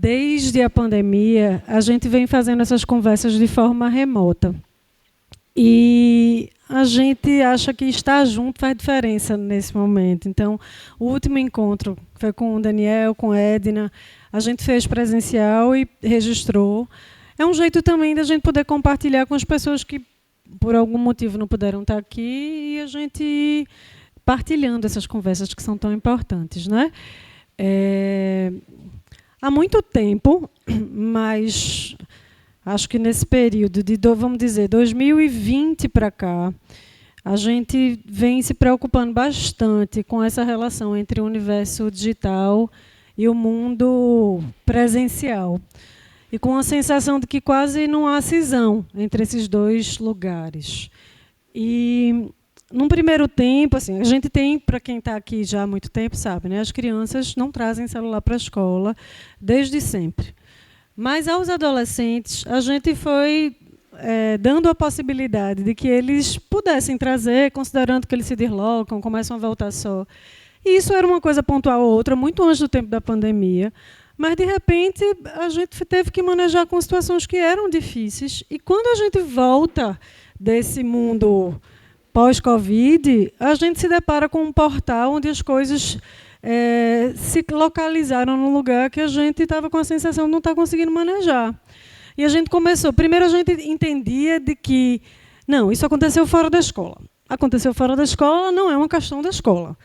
desde a pandemia, a gente vem fazendo essas conversas de forma remota. E a gente acha que estar junto faz diferença nesse momento. Então, o último encontro foi com o Daniel, com a Edna, a gente fez presencial e registrou. É um jeito também da gente poder compartilhar com as pessoas que, por algum motivo, não puderam estar aqui, e a gente ir partilhando essas conversas que são tão importantes, né? Há muito tempo, mas acho que nesse período de, vamos dizer, 2020 para cá, a gente vem se preocupando bastante com essa relação entre o universo digital e o mundo presencial. E com a sensação de que quase não há cisão entre esses dois lugares. E, num primeiro tempo, assim, a gente tem, para quem está aqui já há muito tempo, sabe, né, as crianças não trazem celular para a escola desde sempre. Mas, aos adolescentes, a gente foi dando a possibilidade de que eles pudessem trazer, considerando que eles se deslocam, começam a voltar só. E isso era uma coisa pontual ou outra, muito antes do tempo da pandemia. Mas, de repente, a gente teve que manejar com situações que eram difíceis. E quando a gente volta desse mundo pós-Covid, a gente se depara com um portal onde as coisas se localizaram num lugar que a gente estava com a sensação de não estar conseguindo manejar. E a gente começou... Primeiro, a gente entendia de que, não, isso aconteceu fora da escola. Aconteceu fora da escola, não é uma questão da escola.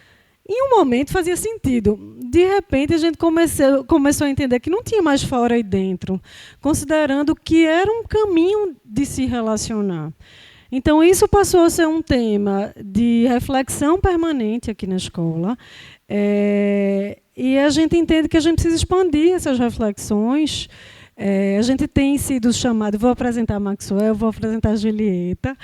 Em um momento fazia sentido. De repente, a gente começou a entender que não tinha mais fora e dentro, considerando que era um caminho de se relacionar. Então, isso passou a ser um tema de reflexão permanente aqui na escola. E a gente entende que a gente precisa expandir essas reflexões. A gente tem sido chamado, vou apresentar a Maxwell, vou apresentar a Julieta,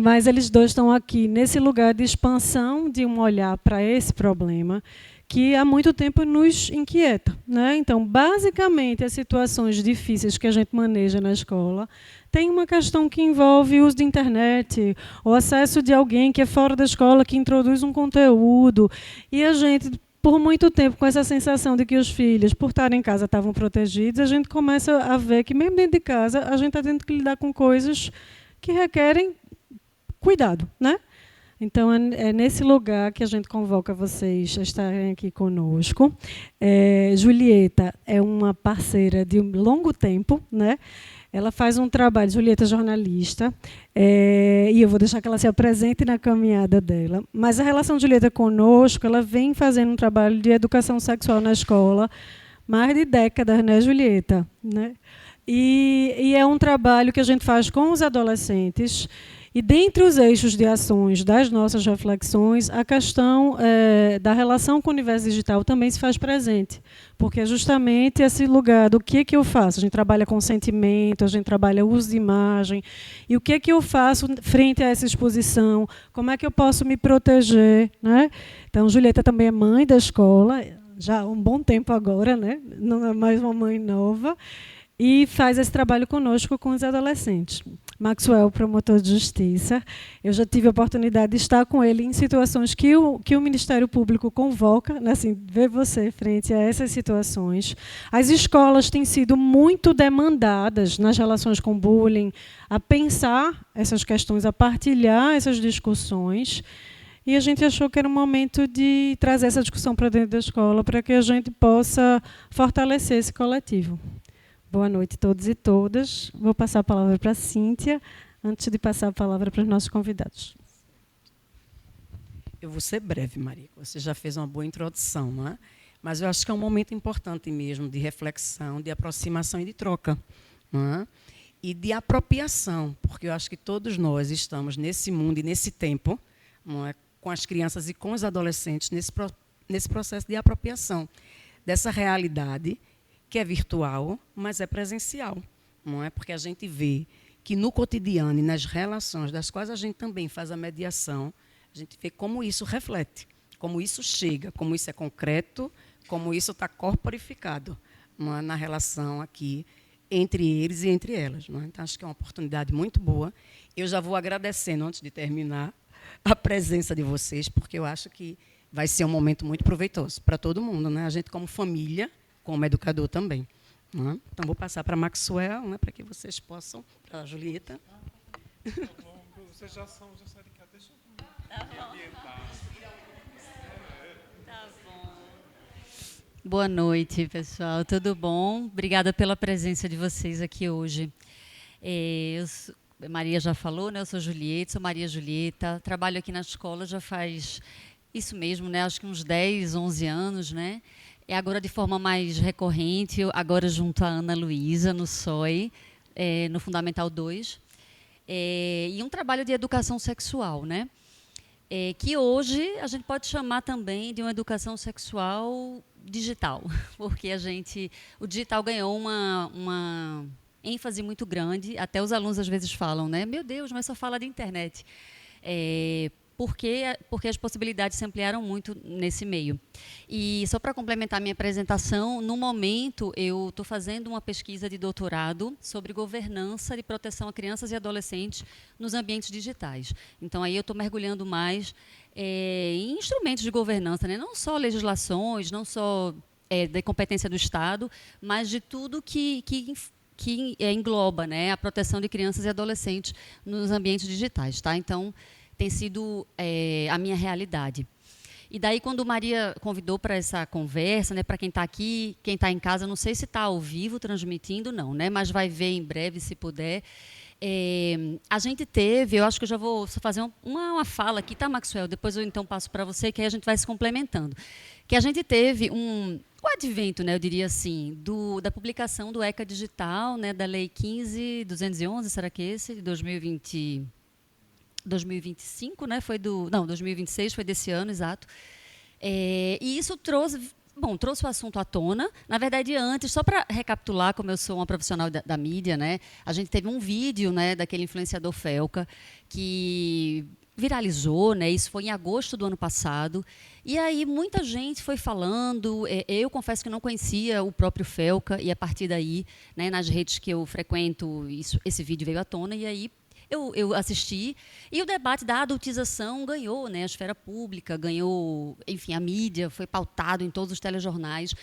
mas eles dois estão aqui nesse lugar de expansão de um olhar para esse problema que há muito tempo nos inquieta, né? Então, basicamente, as situações difíceis que a gente maneja na escola tem uma questão que envolve o uso de internet, o acesso de alguém que é fora da escola, que introduz um conteúdo, e a gente, por muito tempo, com essa sensação de que os filhos, por estarem em casa, estavam protegidos, a gente começa a ver que, mesmo dentro de casa, a gente está tendo que lidar com coisas que requerem cuidado, né? Então, é nesse lugar que a gente convoca vocês a estarem aqui conosco. Julieta é uma parceira de longo tempo, né? Ela faz um trabalho, Julieta é jornalista, e eu vou deixar que ela se apresente na caminhada dela. Mas a relação de Julieta conosco, ela vem fazendo um trabalho de educação sexual na escola, mais de décadas, né, Julieta? Né? E é um trabalho que a gente faz com os adolescentes. E, dentre os eixos de ações das nossas reflexões, a questão da relação com o universo digital também se faz presente, porque é justamente esse lugar do que eu faço. A gente trabalha com sentimento, a gente trabalha uso de imagem, e o que eu faço frente a essa exposição, como é que eu posso me proteger, né? Então, Julieta também é mãe da escola, já há um bom tempo agora, né? Não é mais uma mãe nova, e faz esse trabalho conosco com os adolescentes. Maxwell, promotor de justiça, eu já tive a oportunidade de estar com ele em situações que o Ministério Público convoca, né, assim, ver você frente a essas situações. As escolas têm sido muito demandadas nas relações com bullying, a pensar essas questões, a partilhar essas discussões, e a gente achou que era um momento de trazer essa discussão para dentro da escola, para que a gente possa fortalecer esse coletivo. Boa noite a todos e todas. Vou passar a palavra para a Cíntia, antes de passar a palavra para os nossos convidados. Eu vou ser breve, Maria. Você já fez uma boa introdução, não é? Mas eu acho que é um momento importante mesmo de reflexão, de aproximação e de troca, não é? E de apropriação, porque eu acho que todos nós estamos nesse mundo e nesse tempo, não é? Com as crianças e com os adolescentes, nesse processo de apropriação dessa realidade que é virtual, mas é presencial, não é? Porque a gente vê que no cotidiano e nas relações das quais a gente também faz a mediação, a gente vê como isso reflete, como isso chega, como isso é concreto, como isso está corporificado, não é? Na relação aqui entre eles e entre elas, não é? Então, acho que é uma oportunidade muito boa. Eu já vou agradecendo, antes de terminar, a presença de vocês, porque eu acho que vai ser um momento muito proveitoso para todo mundo, né? A gente, como família, como educador também. Né? Então, vou passar para a Maxwell, né, para que vocês possam, para a Julieta. Vocês já saem de cá, deixa eu ambientar. Tá bom. Boa noite, pessoal. Tudo bom? Obrigada pela presença de vocês aqui hoje. Maria já falou, né? Eu sou Julieta, sou Maria Julieta. Trabalho aqui na escola já faz isso mesmo, né? Acho que uns 10, 11 anos, né? É agora de forma mais recorrente, agora junto à Ana Luísa, no SOI, no Fundamental 2. E um trabalho de educação sexual, né? Que hoje a gente pode chamar também de uma educação sexual digital, porque o digital ganhou uma ênfase muito grande, até os alunos às vezes falam, né? Meu Deus, mas só fala de internet. Porque as possibilidades se ampliaram muito nesse meio. E só para complementar minha apresentação, no momento eu estou fazendo uma pesquisa de doutorado sobre governança de proteção a crianças e adolescentes nos ambientes digitais. Então aí eu estou mergulhando mais em instrumentos de governança, né? Não só legislações, não só da competência do Estado, mas de tudo que engloba, né, a proteção de crianças e adolescentes nos ambientes digitais. Tá? Então, tem sido a minha realidade. E daí, quando Maria convidou para essa conversa, né, para quem está aqui, quem está em casa, não sei se está ao vivo transmitindo, não, né, mas vai ver em breve, se puder. A gente teve, eu acho que eu já vou fazer uma fala aqui, tá, Maxwell? Depois eu então passo para você, que aí a gente vai se complementando. Que a gente teve o advento, né, eu diria assim, da publicação do ECA Digital, né, da Lei 15.211, será que é esse, de 2025, né? 2026, foi desse ano, exato. E isso trouxe o assunto à tona. Na verdade, antes, só para recapitular, como eu sou uma profissional da mídia, né? A gente teve um vídeo, né, daquele influenciador Felca, que viralizou, né? Isso foi em agosto do ano passado. E aí muita gente foi falando. Eu confesso que não conhecia o próprio Felca, e a partir daí, né, nas redes que eu frequento, esse vídeo veio à tona, e aí eu assisti, e o debate da adultização ganhou, né, a esfera pública, ganhou, enfim, a mídia, foi pautado em todos os telejornais.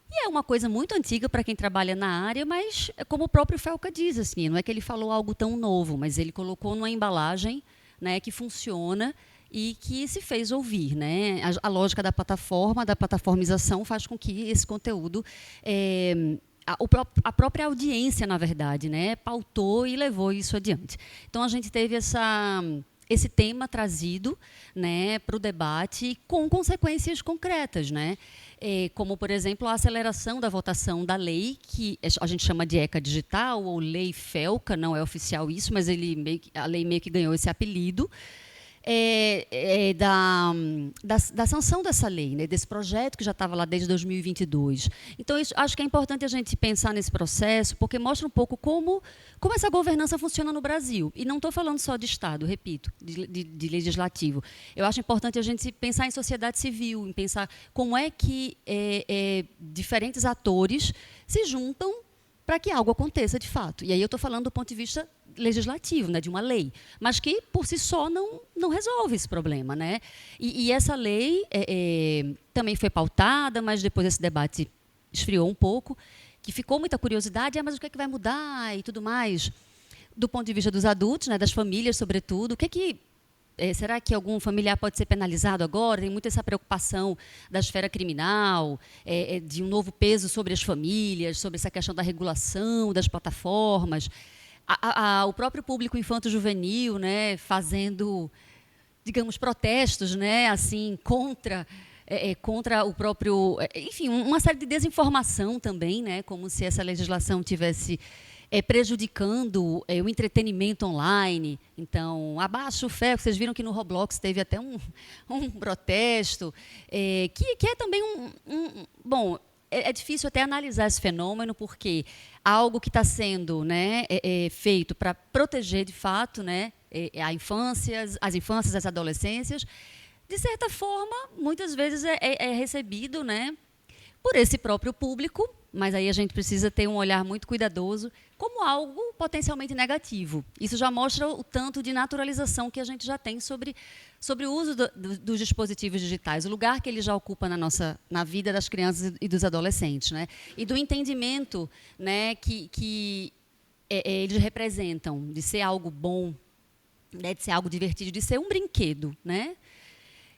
E é uma coisa muito antiga para quem trabalha na área, mas, como o próprio Felca diz, assim, não é que ele falou algo tão novo, mas ele colocou numa embalagem, né, que funciona e que se fez ouvir. Né? A lógica da plataformização, faz com que esse conteúdo... a própria audiência, na verdade, né, pautou e levou isso adiante. Então, a gente teve esse tema trazido, né, para o debate com consequências concretas, né, como, por exemplo, a aceleração da votação da lei, que a gente chama de ECA Digital, ou Lei Felca, não é oficial isso, mas a lei meio que ganhou esse apelido, da sanção dessa lei, né, desse projeto que já estava lá desde 2022. Então, acho que é importante a gente pensar nesse processo, porque mostra um pouco como essa governança funciona no Brasil. E não estou falando só de Estado, repito, de legislativo. Eu acho importante a gente pensar em sociedade civil, em pensar como é que diferentes atores se juntam para que algo aconteça de fato. E aí eu estou falando do ponto de vista legislativo, né, de uma lei, mas que por si só não resolve esse problema, né? E essa lei também foi pautada, mas depois esse debate esfriou um pouco, que ficou muita curiosidade, mas o que é que vai mudar e tudo mais, do ponto de vista dos adultos, né, das famílias, sobretudo, será que algum familiar pode ser penalizado agora? Tem muita essa preocupação da esfera criminal, de um novo peso sobre as famílias, sobre essa questão da regulação das plataformas. O próprio público infanto-juvenil, né, fazendo, digamos, protestos, né, assim, contra o próprio... enfim, uma série de desinformação também, né, como se essa legislação tivesse prejudicando o entretenimento online. Então, abaixo o ferro. Vocês viram que no Roblox teve até um protesto, que é também bom, é difícil até analisar esse fenômeno, porque algo que está sendo, né, feito para proteger, de fato, né, as infâncias, as adolescências, de certa forma, muitas vezes é recebido, né, por esse próprio público mas aí a gente precisa ter um olhar muito cuidadoso, como algo potencialmente negativo. Isso já mostra o tanto de naturalização que a gente já tem sobre o uso dos dispositivos digitais, o lugar que ele já ocupa na vida das crianças e dos adolescentes, né? E do entendimento, né, que eles representam, de ser algo bom, né, de ser algo divertido, de ser um brinquedo, né?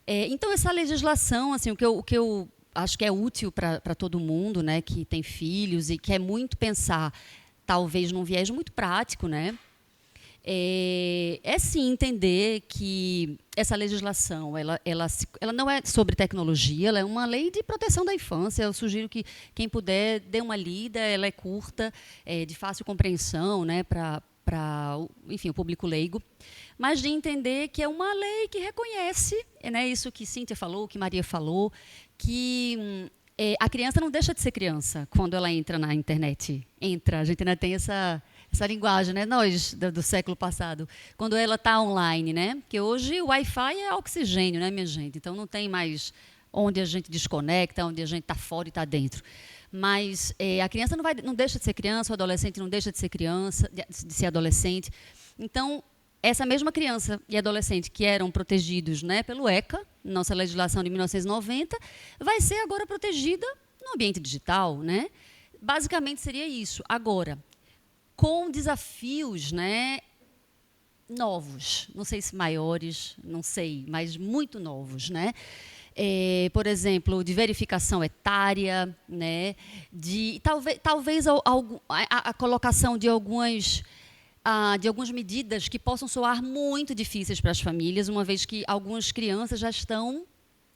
Então, essa legislação, assim, o que eu acho que é útil para todo mundo, né, que tem filhos e quer muito pensar, talvez num viés muito prático, né, sim entender que essa legislação ela não é sobre tecnologia, ela é uma lei de proteção da infância. Eu sugiro que quem puder dê uma lida, ela é curta, de fácil compreensão, né, para enfim, o público leigo, mas de entender que é uma lei que reconhece, né, isso que Cíntia falou, que Maria falou, que a criança não deixa de ser criança quando ela entra na internet. A gente ainda tem essa linguagem, né, nós, do século passado, quando ela está online, né, porque hoje o Wi-Fi é oxigênio, né, minha gente, então não tem mais onde a gente desconecta, onde a gente está fora e está dentro. Mas a criança não deixa de ser criança, o adolescente não deixa de ser criança, de ser adolescente. Então, essa mesma criança e adolescente que eram protegidos, né, pelo ECA, nossa legislação de 1990, vai ser agora protegida no ambiente digital, né? Basicamente seria isso. Agora, com desafios, né, novos, não sei se maiores, não sei, mas muito novos, né? Por exemplo, de verificação etária, né, de talvez a colocação de algumas medidas que possam soar muito difíceis para as famílias, uma vez que algumas crianças já estão,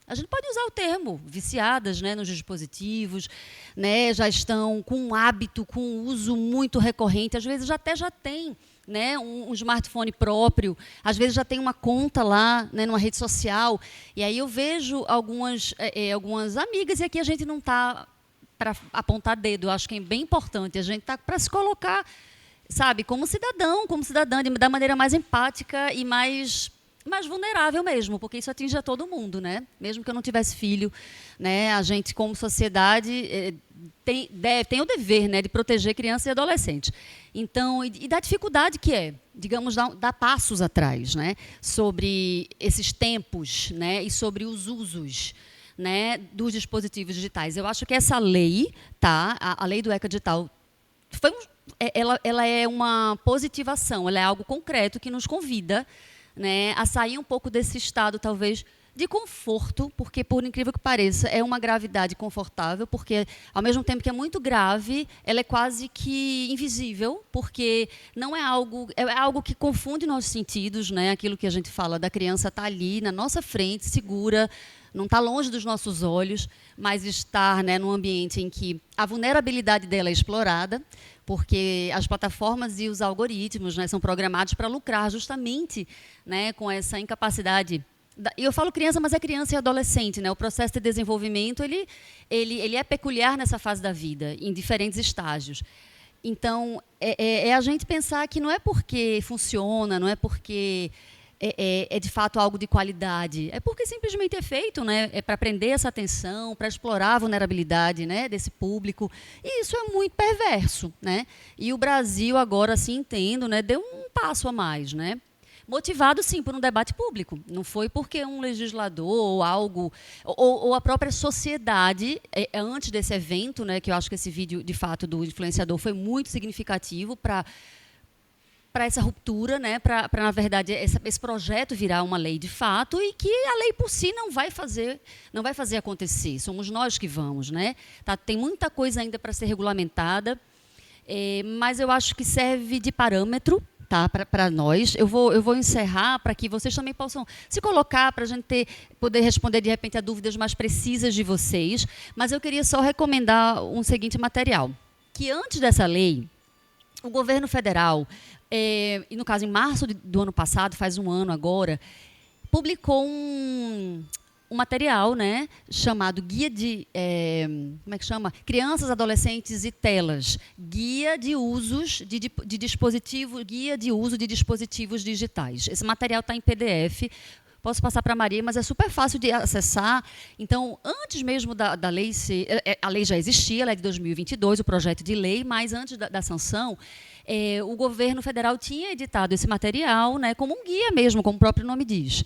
a gente pode usar o termo, viciadas, né, nos dispositivos, né, já estão com um hábito, com um uso muito recorrente, às vezes já tem, né, um smartphone próprio, às vezes já tem uma conta lá, né, numa rede social, e aí eu vejo algumas amigas, e aqui a gente não está para apontar dedo, eu acho que é bem importante, a gente está para se colocar, sabe, como cidadã, da maneira mais empática e mais vulnerável mesmo, porque isso atinge a todo mundo, né? Mesmo que eu não tivesse filho, né? A gente, como sociedade, tem o dever, né, de proteger crianças e adolescentes. Então, e da dificuldade que é, digamos, dar passos atrás, né, sobre esses tempos, né, e sobre os usos, né, dos dispositivos digitais. Eu acho que essa lei, tá, a lei do ECA digital, ela é uma positivação, ela é algo concreto que nos convida, né, a sair um pouco desse estado, talvez, de conforto, porque, por incrível que pareça, é uma gravidade confortável, porque, ao mesmo tempo que é muito grave, ela é quase que invisível, porque não é algo que confunde nossos sentidos, né, aquilo que a gente fala da criança estar ali, na nossa frente, segura, não está longe dos nossos olhos, mas estar, né, num ambiente em que a vulnerabilidade dela é explorada, porque as plataformas e os algoritmos, né, são programados para lucrar justamente, né, com essa incapacidade. Eu falo criança, mas é criança e adolescente, né? O processo de desenvolvimento ele é peculiar nessa fase da vida, em diferentes estágios. Então, a gente pensar que não é porque funciona, não é porque é de fato algo de qualidade, é porque simplesmente é feito, né? É para prender essa atenção, para explorar a vulnerabilidade, né, desse público, e isso é muito perverso, né? E o Brasil agora, assim, entendo, né, deu um passo a mais, né? Motivado, sim, por um debate público. Não foi porque um legislador ou algo, ou a própria sociedade, antes desse evento, né, que eu acho que esse vídeo, de fato, do influenciador foi muito significativo para essa ruptura, né, para na verdade, esse projeto virar uma lei de fato, e que a lei por si não vai fazer acontecer. Somos nós que vamos, né? Tá, tem muita coisa ainda para ser regulamentada, mas eu acho que serve de parâmetro, tá, para nós. Eu vou encerrar para que vocês também possam se colocar, para a gente poder responder, de repente, a dúvidas mais precisas de vocês. Mas eu queria só recomendar um seguinte material, que antes dessa lei, o governo federal, e no caso, em março do ano passado, faz um ano agora, publicou um material, né, chamado Guia de... como é que chama? Crianças, Adolescentes e Telas. Guia de usos de dispositivos, guia de uso de dispositivos digitais. Esse material está em PDF. Posso passar para a Maria, mas é super fácil de acessar. Então, antes mesmo da lei ser... A lei já existia, ela é de 2022, o projeto de lei, mas antes da sanção, o governo federal tinha editado esse material, né, como um guia mesmo, como o próprio nome diz.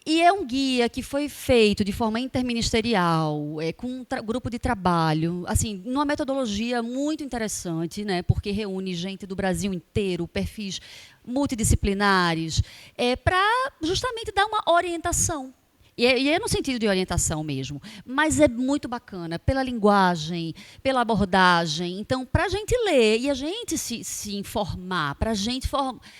E é um guia que foi feito de forma interministerial, com um grupo de trabalho, assim, numa metodologia muito interessante, né, porque reúne gente do Brasil inteiro, perfis multidisciplinares, para justamente dar uma orientação. E é no sentido de orientação mesmo, mas é muito bacana pela linguagem, pela abordagem. Então, para a gente ler e a gente se informar, para a gente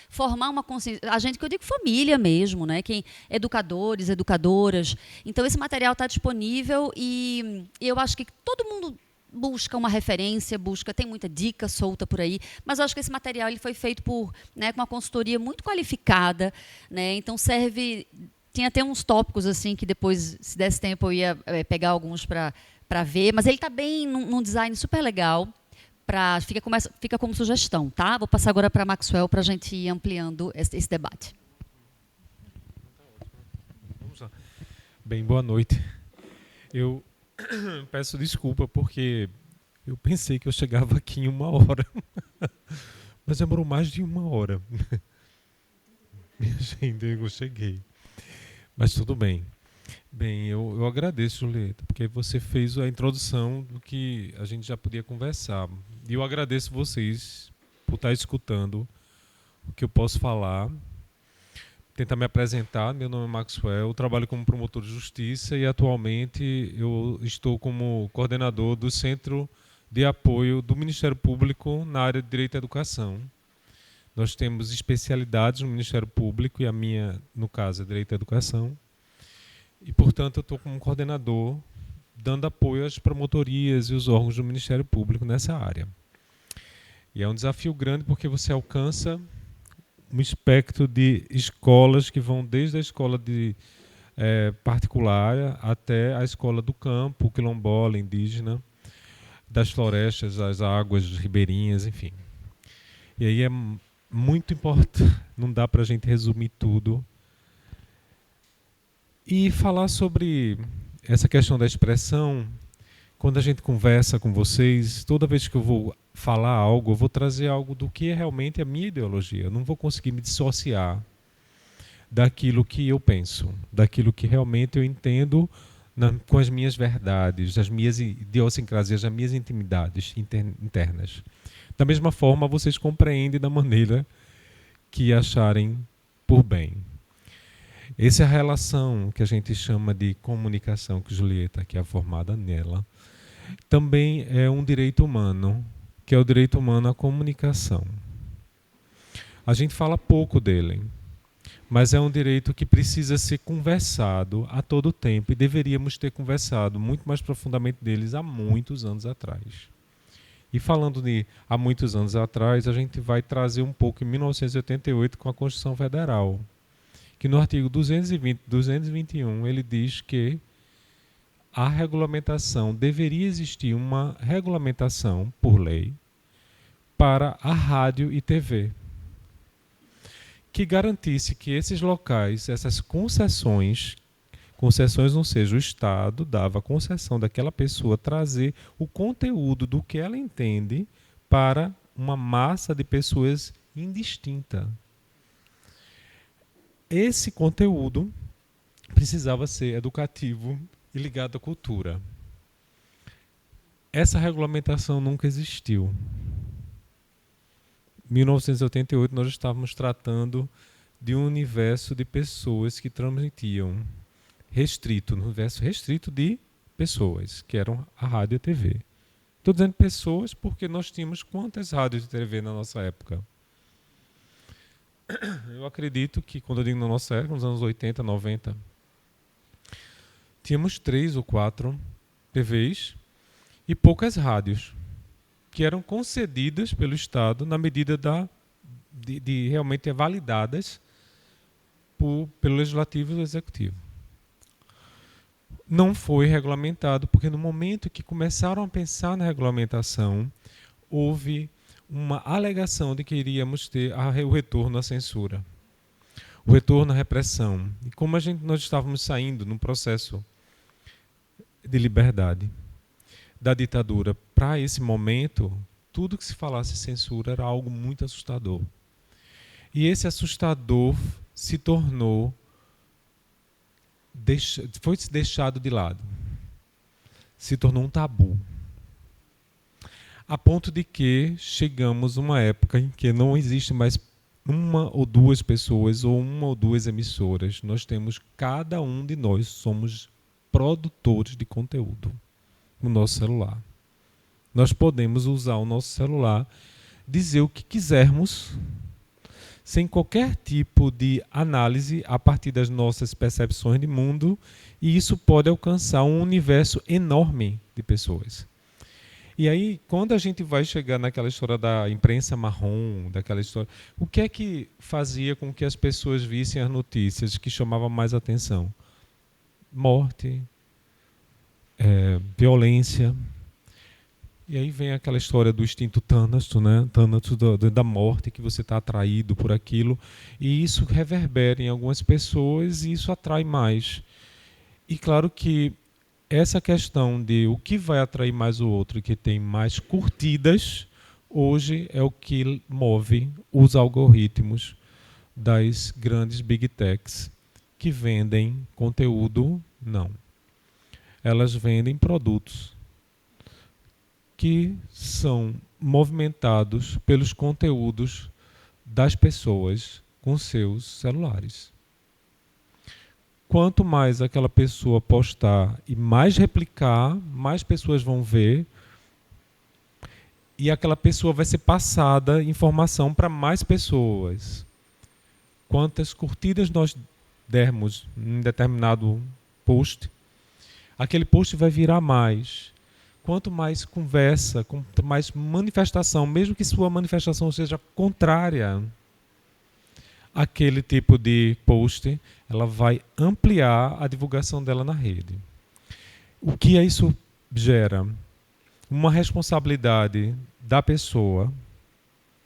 formar uma consciência, a gente que eu digo família mesmo, né? Educadores, educadoras. Então, esse material está disponível e eu acho que todo mundo busca uma referência, tem muita dica solta por aí, mas eu acho que esse material ele foi feito com uma consultoria muito qualificada, né? Então serve. Tinha até uns tópicos assim que depois, se desse tempo, eu ia pegar alguns para ver, mas ele está bem num design super legal. Fica como sugestão, tá? Vou passar agora para a Maxwell para a gente ir ampliando esse debate. Vamos lá. Bem, boa noite. Eu peço desculpa porque eu pensei que eu chegava aqui em 1 hora, mas demorou mais de 1 hora. Minha gente, eu cheguei. Mas tudo bem. Bem, eu agradeço, Julieta, porque você fez a introdução do que a gente já podia conversar. E eu agradeço vocês por estar escutando o que eu posso falar. Tentar me apresentar. Meu nome é Maxwell, eu trabalho como promotor de justiça e atualmente eu estou como coordenador do Centro de Apoio do Ministério Público na área de Direito à Educação. Nós temos especialidades no Ministério Público e a minha, no caso, é Direito à Educação. E, portanto, eu estou como coordenador, dando apoio às promotorias e os órgãos do Ministério Público nessa área. E é um desafio grande porque você alcança um espectro de escolas que vão desde a escola particular até a escola do campo, quilombola, indígena, das florestas, as águas ribeirinhas, enfim. E aí é muito importante, não dá para a gente resumir tudo. E falar sobre essa questão da expressão, quando a gente conversa com vocês, toda vez que eu vou falar algo, eu vou trazer algo do que é realmente a minha ideologia. Eu não vou conseguir me dissociar daquilo que eu penso, daquilo que realmente eu entendo com as minhas verdades, as minhas idiosincrasias, as minhas intimidades internas. Da mesma forma, vocês compreendem da maneira que acharem por bem. Essa é a relação que a gente chama de comunicação, que Julieta aqui é formada nela. Também é um direito humano, que é o direito humano à comunicação. A gente fala pouco dele, mas é um direito que precisa ser conversado a todo tempo e deveríamos ter conversado muito mais profundamente deles há muitos anos atrás. E falando de há muitos anos atrás, a gente vai trazer um pouco em 1988 com a Constituição Federal, que no artigo 221 ele diz que a regulamentação, deveria existir uma regulamentação por lei para a rádio e TV, que garantisse que esses locais, essas concessões não seja o Estado dava a concessão daquela pessoa trazer o conteúdo do que ela entende para uma massa de pessoas indistinta. Esse conteúdo precisava ser educativo e ligado à cultura. Essa regulamentação nunca existiu. Em 1988 nós estávamos tratando de um universo de pessoas que transmitiam no universo restrito de pessoas, que eram a rádio e a TV. Estou dizendo pessoas porque nós tínhamos quantas rádios e TV na nossa época? Eu acredito que, quando eu digo na nossa época, nos anos 80, 90, tínhamos 3 ou 4 TVs e poucas rádios, que eram concedidas pelo Estado na medida de realmente validadas pelo Legislativo e o Executivo. Não foi regulamentado, porque no momento que começaram a pensar na regulamentação, houve uma alegação de que iríamos ter o retorno à censura. o retorno à repressão. E como nós estávamos saindo num processo de liberdade da ditadura para esse momento, tudo que se falasse censura era algo muito assustador. E esse assustador se tornou, foi deixado de lado. Se tornou um tabu. A ponto de que chegamos a uma época em que não existe mais uma ou duas pessoas ou uma ou duas emissoras. Nós temos, cada um de nós somos produtores de conteúdo no nosso celular. Nós podemos usar o nosso celular, dizer o que quisermos, sem qualquer tipo de análise a partir das nossas percepções de mundo, e isso pode alcançar um universo enorme de pessoas. E aí, quando a gente vai chegar naquela história da imprensa marrom, daquela história, o que é que fazia com que as pessoas vissem as notícias que chamavam mais atenção? Morte, violência. E aí vem aquela história do instinto Thanatos, né? Thanatos da morte, que você está atraído por aquilo. E isso reverbera em algumas pessoas e isso atrai mais. E claro que essa questão de o que vai atrair mais o outro, que tem mais curtidas, hoje é o que move os algoritmos das grandes big techs que vendem conteúdo, não. Elas vendem produtos que são movimentados pelos conteúdos das pessoas com seus celulares. Quanto mais aquela pessoa postar e mais replicar, mais pessoas vão ver, e aquela pessoa vai ser passada informação para mais pessoas. Quantas curtidas nós dermos em determinado post, aquele post vai virar mais. Quanto mais conversa, quanto mais manifestação, mesmo que sua manifestação seja contrária àquele tipo de post, ela vai ampliar a divulgação dela na rede. O que isso gera? Uma responsabilidade da pessoa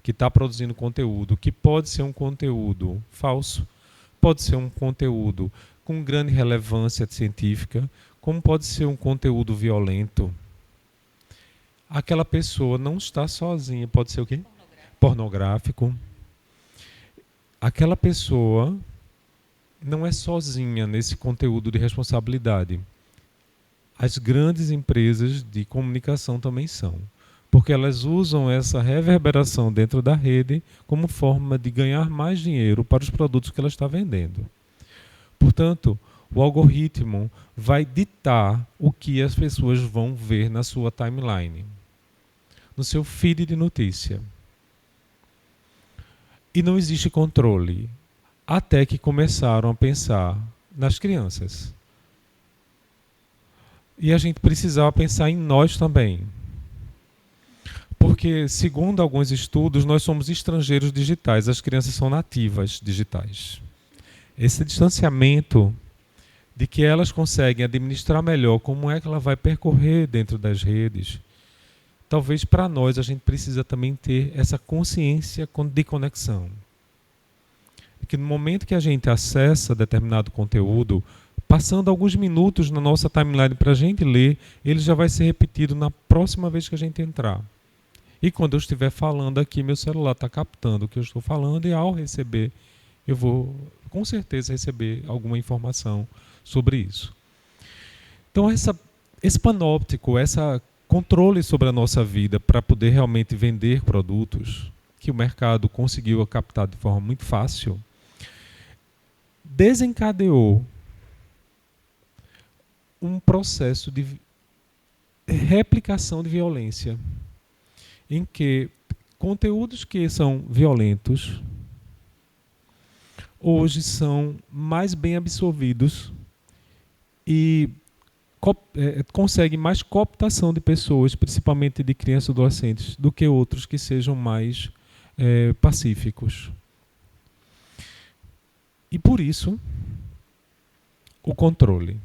que está produzindo conteúdo, que pode ser um conteúdo falso, pode ser um conteúdo com grande relevância científica, como pode ser um conteúdo violento. Aquela pessoa não está sozinha, pode ser o quê? Pornográfico. Aquela pessoa não é sozinha nesse conteúdo de responsabilidade. As grandes empresas de comunicação também são, porque elas usam essa reverberação dentro da rede como forma de ganhar mais dinheiro para os produtos que ela está vendendo. Portanto, o algoritmo vai ditar o que as pessoas vão ver na sua timeline, no seu feed de notícia. E não existe controle, até que começaram a pensar nas crianças. E a gente precisava pensar em nós também. Porque, segundo alguns estudos, nós somos estrangeiros digitais, as crianças são nativas digitais. Esse distanciamento de que elas conseguem administrar melhor como é que ela vai percorrer dentro das redes, talvez para nós a gente precisa também ter essa consciência de conexão. Que no momento que a gente acessa determinado conteúdo, passando alguns minutos na nossa timeline para a gente ler, ele já vai ser repetido na próxima vez que a gente entrar. E quando eu estiver falando aqui, meu celular está captando o que eu estou falando, e ao receber, eu vou com certeza receber alguma informação sobre isso. Então esse panóptico, esse controle sobre a nossa vida para poder realmente vender produtos que o mercado conseguiu captar de forma muito fácil, desencadeou um processo de replicação de violência, em que conteúdos que são violentos hoje são mais bem absorvidos e conseguem mais cooptação de pessoas, principalmente de crianças e adolescentes, do que outros que sejam mais pacíficos. E por isso, o controle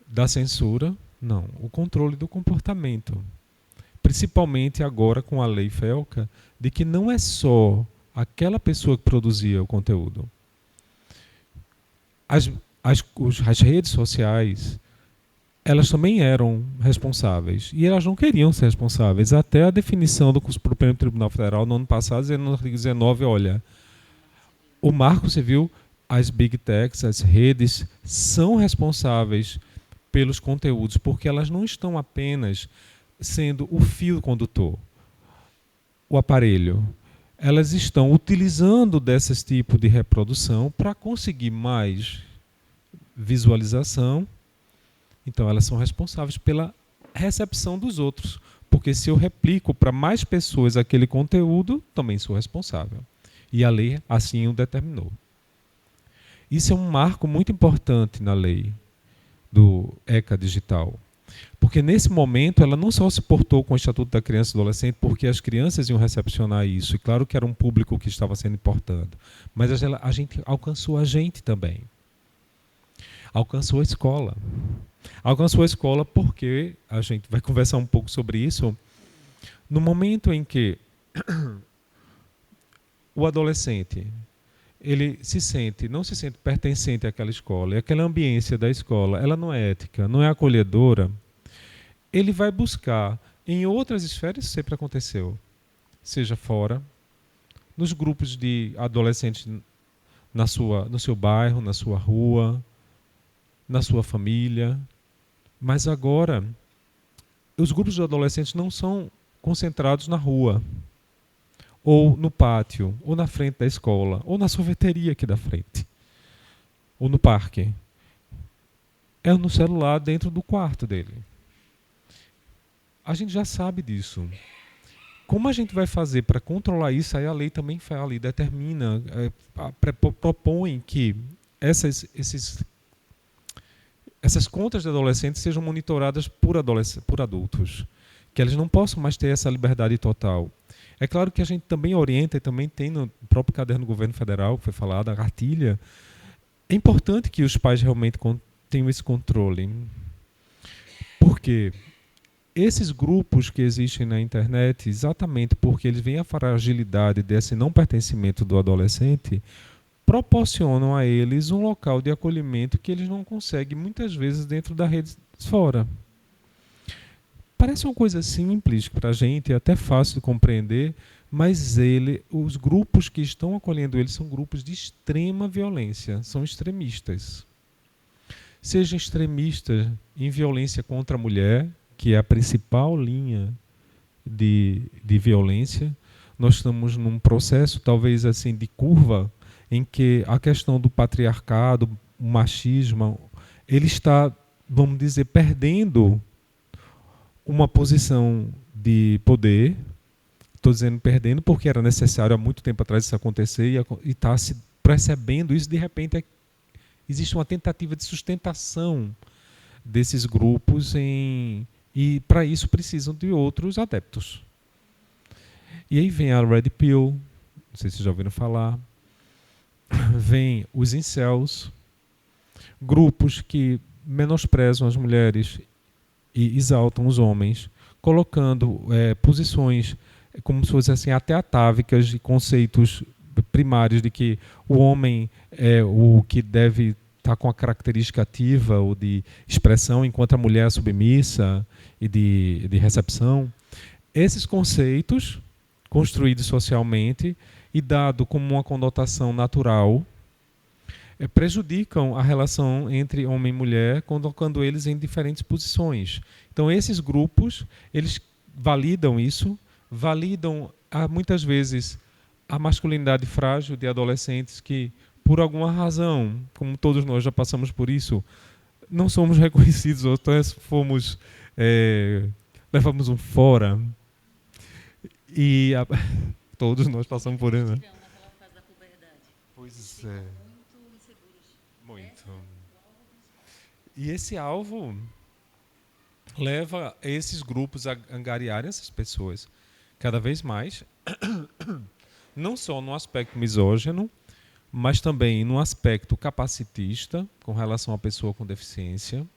da censura, não, o controle do comportamento. Principalmente agora com a lei FELCA, de que não é só aquela pessoa que produzia o conteúdo. As redes sociais, elas também eram responsáveis. E elas não queriam ser responsáveis. Até a definição do Supremo Tribunal Federal no ano passado, dizendo no artigo 19, olha, o Marco Civil, as Big Techs, as redes, são responsáveis pelos conteúdos, porque elas não estão apenas sendo o fio condutor, o aparelho. Elas estão utilizando desses tipos de reprodução para conseguir mais visualização. Então, elas são responsáveis pela recepção dos outros. Porque se eu replico para mais pessoas aquele conteúdo, também sou responsável. E a lei assim o determinou. Isso é um marco muito importante na lei do ECA Digital. Porque nesse momento ela não só se portou com o Estatuto da Criança e do Adolescente, porque as crianças iam recepcionar isso, e claro que era um público que estava sendo importando, mas a gente alcançou a gente também. Alcançou a escola. Alcançou a escola porque, a gente vai conversar um pouco sobre isso, no momento em que o adolescente ele não se sente pertencente àquela escola, e aquela ambiência da escola, ela não é ética, não é acolhedora, ele vai buscar em outras esferas, isso sempre aconteceu, seja fora, nos grupos de adolescentes no seu bairro, na sua rua, na sua família, mas agora os grupos de adolescentes não são concentrados na rua, ou no pátio, ou na frente da escola, ou na sorveteria aqui da frente, ou no parque. É no celular dentro do quarto dele. A gente já sabe disso. Como a gente vai fazer para controlar isso? Aí a lei também fala e determina, propõe que essas contas de adolescentes sejam monitoradas por adultos, que eles não possam mais ter essa liberdade total. É claro que a gente também orienta, e também tem no próprio caderno do governo federal, que foi falado, a cartilha. É importante que os pais realmente tenham esse controle. Porque esses grupos que existem na internet, exatamente porque eles veem a fragilidade desse não pertencimento do adolescente, proporcionam a eles um local de acolhimento que eles não conseguem, muitas vezes, dentro da rede fora. Parece uma coisa simples para a gente, é até fácil de compreender, mas os grupos que estão acolhendo eles são grupos de extrema violência, são extremistas. Seja extremista em violência contra a mulher, que é a principal linha de violência. Nós estamos num processo, talvez assim, de curva, em que a questão do patriarcado, o machismo, ele está, vamos dizer, perdendo uma posição de poder. Estou dizendo perdendo porque era necessário há muito tempo atrás isso acontecer e está se percebendo isso. De repente existe uma tentativa de sustentação desses grupos e para isso precisam de outros adeptos. E aí vem a Red Pill, não sei se vocês já ouviram falar, vem os incels, grupos que menosprezam as mulheres e exaltam os homens, colocando posições como se fossem assim, até atávicas de conceitos primários de que o homem é o que deve estar com a característica ativa ou de expressão, enquanto a mulher é submissa e de recepção. Esses conceitos, construídos socialmente e dado como uma conotação natural, prejudicam a relação entre homem e mulher, colocando eles em diferentes posições. Então, esses grupos, eles validam isso, validam muitas vezes a masculinidade frágil de adolescentes que, por alguma razão, como todos nós já passamos por isso, não somos reconhecidos, ou até levamos um fora. E todos nós passamos por isso, né? Pois é. Muito. E esse alvo leva esses grupos a angariarem essas pessoas cada vez mais, não só no aspecto misógino, mas também no aspecto capacitista, com relação à pessoa com deficiência.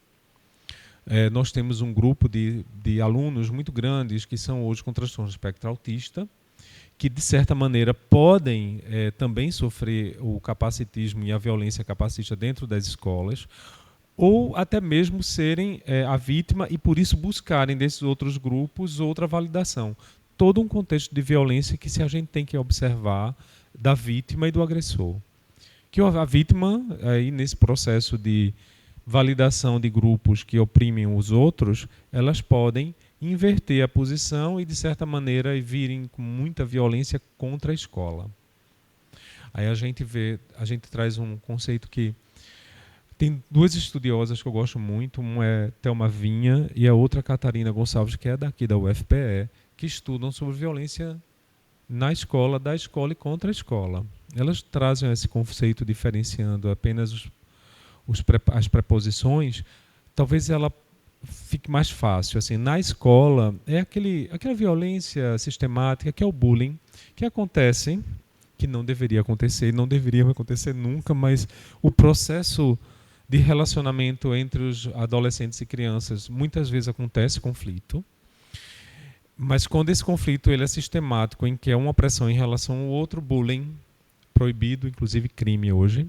Nós temos um grupo de alunos muito grandes que são hoje com transtorno de espectro autista, que, de certa maneira, podem também sofrer o capacitismo e a violência capacitista dentro das escolas, ou até mesmo serem a vítima e, por isso, buscarem desses outros grupos outra validação. Todo um contexto de violência que a gente tem que observar da vítima e do agressor. Que a vítima, aí, nesse processo de validação de grupos que oprimem os outros, elas podem inverter a posição e, de certa maneira, virem com muita violência contra a escola. Aí a gente traz um conceito que tem duas estudiosas que eu gosto muito, uma é Thelma Vinha e a outra Catarina Gonçalves, que é daqui da UFPE, que estudam sobre violência na escola, da escola e contra a escola. Elas trazem esse conceito diferenciando apenas as preposições. Talvez ela fique mais fácil. Assim, na escola, é aquela violência sistemática, que é o bullying, que acontece, que não deveria acontecer, não deveria acontecer nunca, mas o processo de relacionamento entre os adolescentes e crianças, muitas vezes acontece conflito, mas quando esse conflito ele é sistemático, em que é uma pressão em relação ao outro, bullying, proibido, inclusive crime hoje,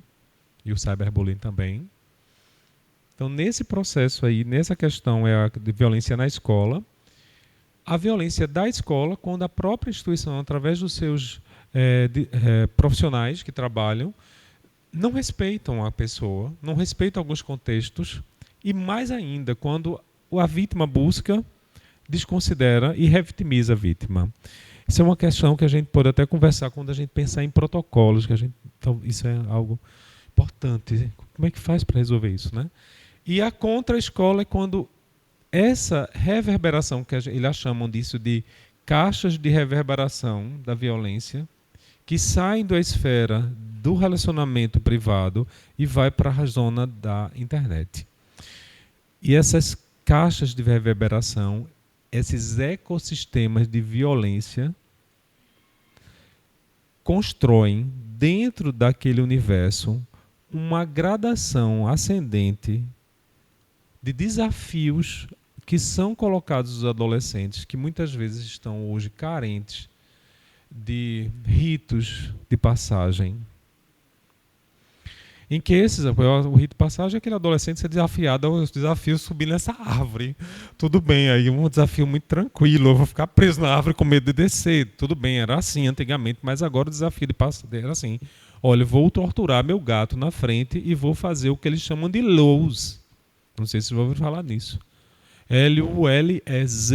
e o cyberbullying também. Então, nesse processo aí, nessa questão é a de violência na escola, a violência da escola, quando a própria instituição, através dos seus profissionais que trabalham, não respeitam a pessoa, não respeitam alguns contextos, e mais ainda, quando a vítima busca, desconsidera e revitimiza a vítima. Isso é uma questão que a gente pode até conversar quando a gente pensar em protocolos, então, isso é algo importante. Como é que faz para resolver isso, né? E a contra-escola é quando essa reverberação, que eles chamam disso de caixas de reverberação da violência, que saem da esfera do relacionamento privado e vai para a zona da internet. E essas caixas de reverberação, esses ecossistemas de violência, constroem dentro daquele universo uma gradação ascendente de desafios que são colocados aos adolescentes, que muitas vezes estão hoje carentes de ritos de passagem. Em que o rito de passagem é aquele adolescente ser desafiado aos desafios de subir nessa árvore. Tudo bem, aí um desafio muito tranquilo, eu vou ficar preso na árvore com medo de descer. Tudo bem, era assim antigamente, mas agora o desafio de passagem era assim. Olha, eu vou torturar meu gato na frente e vou fazer o que eles chamam de LOLs. Não sei se vocês vão ouvir falar nisso. LULEZ,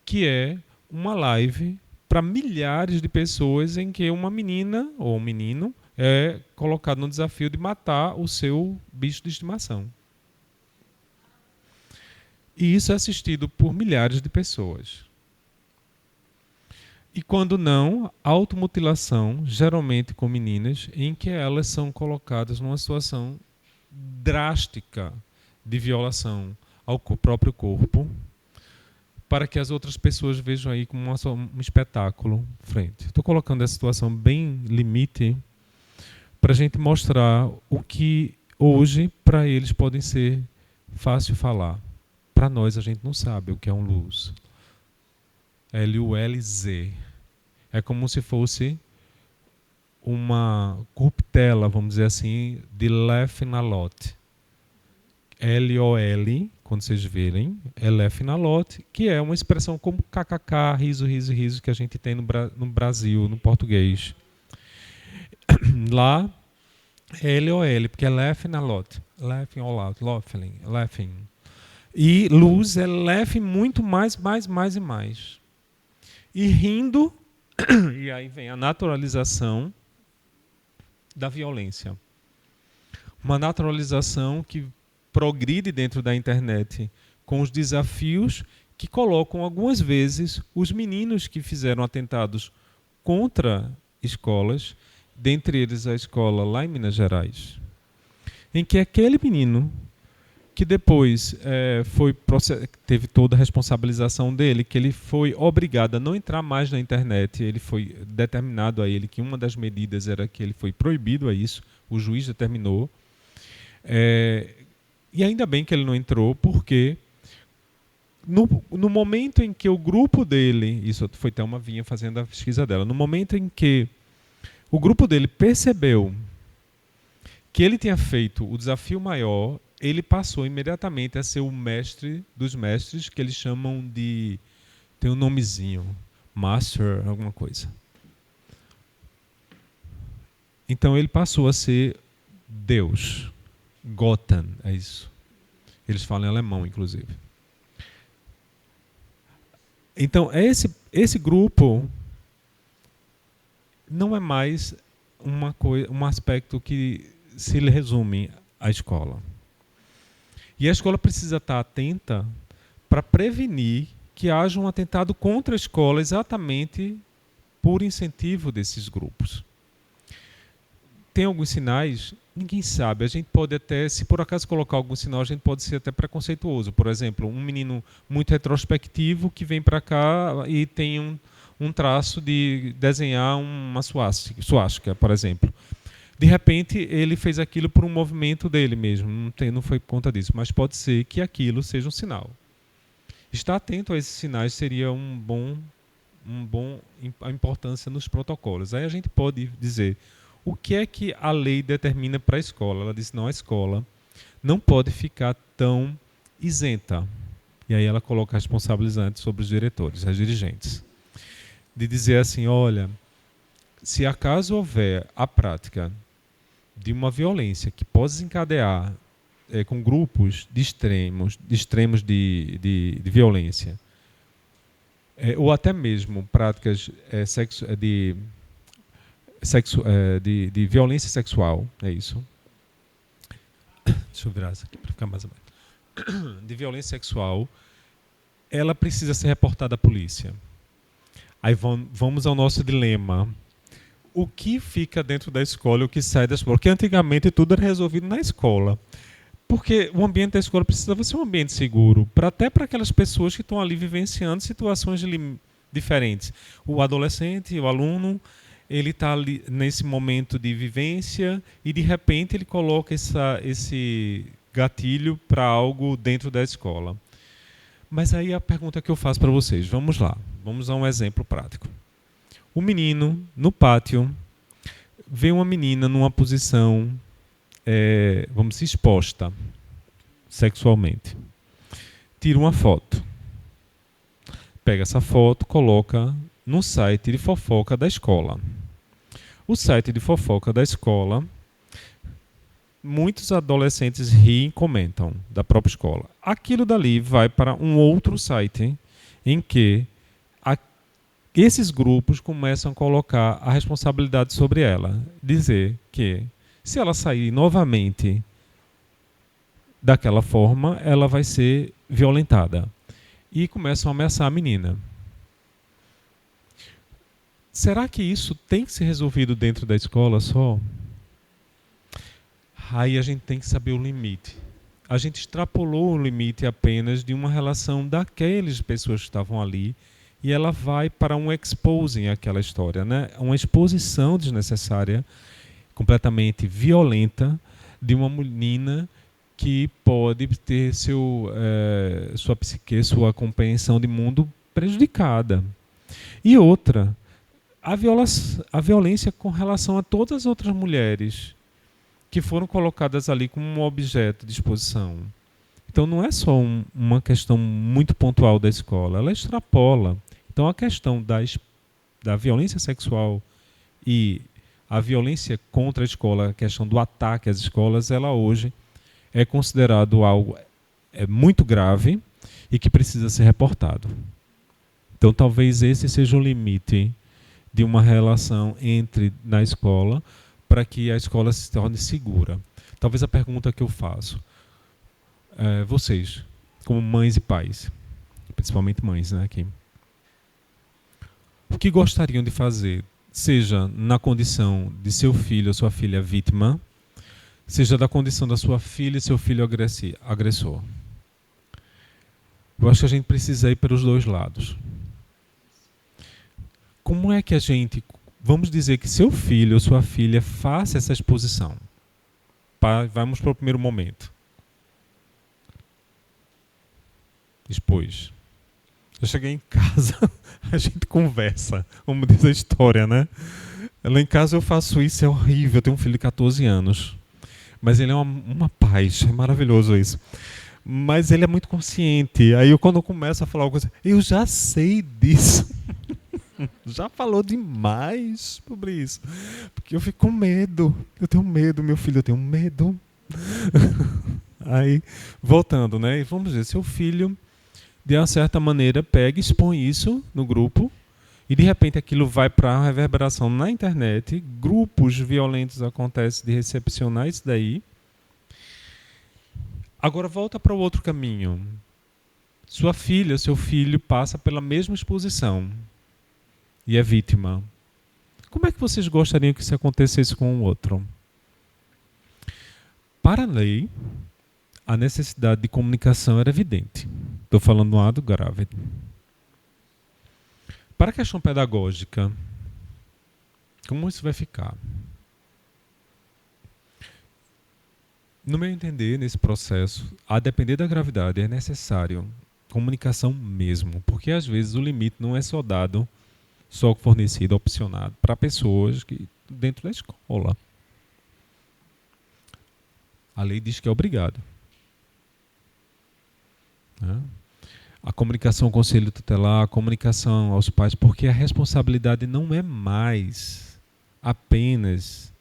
que é uma live para milhares de pessoas em que uma menina ou um menino é colocado no desafio de matar o seu bicho de estimação. E isso é assistido por milhares de pessoas. E quando não, automutilação, geralmente com meninas, em que elas são colocadas numa situação drástica de violação ao próprio corpo, para que as outras pessoas vejam aí como um espetáculo frente. Estou colocando essa situação bem limite para a gente mostrar o que hoje para eles podem ser fácil falar. Para nós a gente não sabe o que é um luz. LULZ. É como se fosse uma corruptela, vamos dizer assim, de laughing a lot. LOL, quando vocês verem, é laughing a lot, que é uma expressão como kkk, riso, riso, riso, que a gente tem no Brasil, no português. Lá é LOL, porque é laughing a lot. Laughing all out, laughing. E luz é laughing muito mais e mais. E rindo, e aí vem a naturalização da violência. Uma naturalização que progride dentro da internet com os desafios que colocam algumas vezes os meninos que fizeram atentados contra escolas, dentre eles a escola lá em Minas Gerais, em que aquele menino que depois teve toda a responsabilização dele, que ele foi obrigado a não entrar mais na internet, ele foi determinado a ele que uma das medidas era que ele foi proibido a isso, o juiz determinou, e ainda bem que ele não entrou, porque no momento em que o grupo dele, isso foi Thelma Vinha fazendo a pesquisa dela, no momento em que o grupo dele percebeu que ele tinha feito o desafio maior, ele passou imediatamente a ser o mestre dos mestres, que eles chamam de... tem um nomezinho, Master, alguma coisa. Então ele passou a ser Deus. Gotten, é isso. Eles falam em alemão, inclusive. Então, esse grupo não é mais um aspecto que se resume à escola. E a escola precisa estar atenta para prevenir que haja um atentado contra a escola exatamente por incentivo desses grupos. Tem alguns sinais, ninguém sabe. A gente pode até, se por acaso colocar algum sinal, a gente pode ser até preconceituoso. Por exemplo, um menino muito retrospectivo que vem para cá e tem um traço de desenhar uma suástica, por exemplo. De repente, ele fez aquilo por um movimento dele mesmo, não foi por conta disso, mas pode ser que aquilo seja um sinal. Estar atento a esses sinais seria a importância nos protocolos. Aí a gente pode dizer o que é que a lei determina para a escola. Ela diz, não, a escola não pode ficar tão isenta. E aí ela coloca a responsabilizante sobre os diretores, as dirigentes. De dizer assim, olha, se acaso houver a prática de uma violência que pode desencadear com grupos de extremos de violência, ou até mesmo práticas de violência sexual, é isso. Deixa eu virar isso aqui para ficar mais ou menos. De violência sexual, ela precisa ser reportada à polícia. Aí vamos ao nosso dilema. O que fica dentro da escola e o que sai da escola? Porque antigamente tudo era resolvido na escola. Porque o ambiente da escola precisava ser um ambiente seguro, até para aquelas pessoas que estão ali vivenciando situações diferentes. O adolescente, o aluno, ele está ali nesse momento de vivência e, de repente, ele coloca esse gatilho para algo dentro da escola. Mas aí a pergunta que eu faço para vocês, vamos lá, vamos a um exemplo prático. O menino, no pátio, vê uma menina numa posição, vamos dizer, exposta sexualmente. Tira uma foto. Pega essa foto, coloca no site de fofoca da escola. O site de fofoca da escola, muitos adolescentes riem e comentam da própria escola. Aquilo dali vai para um outro site em que esses grupos começam a colocar a responsabilidade sobre ela. Dizer que se ela sair novamente daquela forma, ela vai ser violentada. E começam a ameaçar a menina. Será que isso tem que ser resolvido dentro da escola só? Aí a gente tem que saber o limite. A gente extrapolou o limite apenas de uma relação daquelas pessoas que estavam ali e ela vai para um exposing aquela história, né? Uma exposição desnecessária, completamente violenta, de uma menina que pode ter sua psique, sua compreensão de mundo prejudicada. E outra, a violência com relação a todas as outras mulheres que foram colocadas ali como um objeto de exposição. Então não é só uma questão muito pontual da escola, ela extrapola. Então a questão da violência sexual e a violência contra a escola, a questão do ataque às escolas, ela hoje é considerado algo muito grave e que precisa ser reportado. Então talvez esse seja o limite de uma relação na escola para que a escola se torne segura. Talvez a pergunta que eu faço, vocês, como mães e pais, principalmente mães, né, aqui, o que gostariam de fazer, seja na condição de seu filho ou sua filha vítima, seja da condição da sua filha e seu filho agressor? Eu acho que a gente precisa ir para os dois lados. Como é que a gente... Vamos dizer que seu filho ou sua filha faça essa exposição. Vamos para o primeiro momento. expôs. Eu cheguei em casa, a gente conversa, como diz a história, né? Lá em casa eu faço isso, é horrível. Eu tenho um filho de 14 anos. Mas ele é uma paz, é maravilhoso isso. Mas ele é muito consciente. Aí quando eu começo a falar alguma coisa, eu já sei disso. Já falou demais sobre isso. Porque eu fico com medo. Eu tenho medo, meu filho, eu tenho medo. Aí, voltando, né? E vamos dizer, seu filho, de uma certa maneira, pega e expõe isso no grupo. E de repente aquilo vai para a reverberação na internet. Grupos violentos acontecem de recepcionar isso daí. Agora volta para o outro caminho. Sua filha, seu filho passa pela mesma exposição e é vítima. Como é que vocês gostariam que isso acontecesse com o outro? Para a lei, a necessidade de comunicação era evidente. Estou falando de um lado grave. Para a questão pedagógica, como isso vai ficar? No meu entender, nesse processo, a depender da gravidade, é necessário comunicação mesmo, porque às vezes o limite não é só dado, só fornecido, opcionado para pessoas que dentro da escola. A lei diz que é obrigado. Né? A comunicação ao conselho tutelar, a comunicação aos pais, porque a responsabilidade não é mais apenas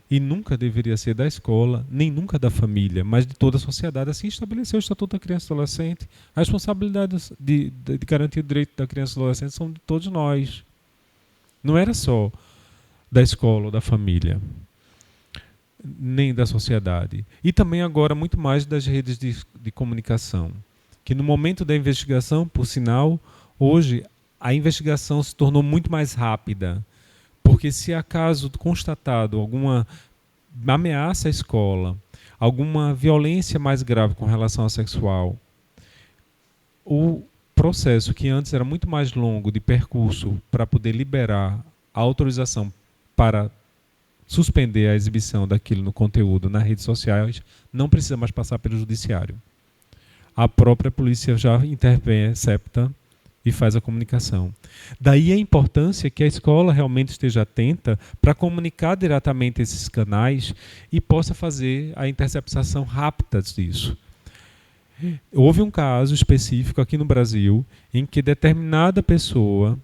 e nunca deveria ser da escola, nem nunca da família, mas de toda a sociedade. Assim estabeleceu o Estatuto da Criança e do Adolescente. A responsabilidade de garantir o direito da criança e do adolescente são de todos nós. Não era só da escola ou da família, nem da sociedade. E também agora muito mais das redes de comunicação. Que no momento da investigação, por sinal, hoje a investigação se tornou muito mais rápida. Porque se acaso constatado alguma ameaça à escola, alguma violência mais grave com relação ao sexual, o processo que antes era muito mais longo de percurso para poder liberar a autorização para suspender a exibição daquilo no conteúdo nas redes sociais, não precisa mais passar pelo judiciário. A própria polícia já intercepta e faz a comunicação. Daí a importância que a escola realmente esteja atenta para comunicar diretamente esses canais e possa fazer a interceptação rápida disso. Houve um caso específico aqui no Brasil em que determinada pessoa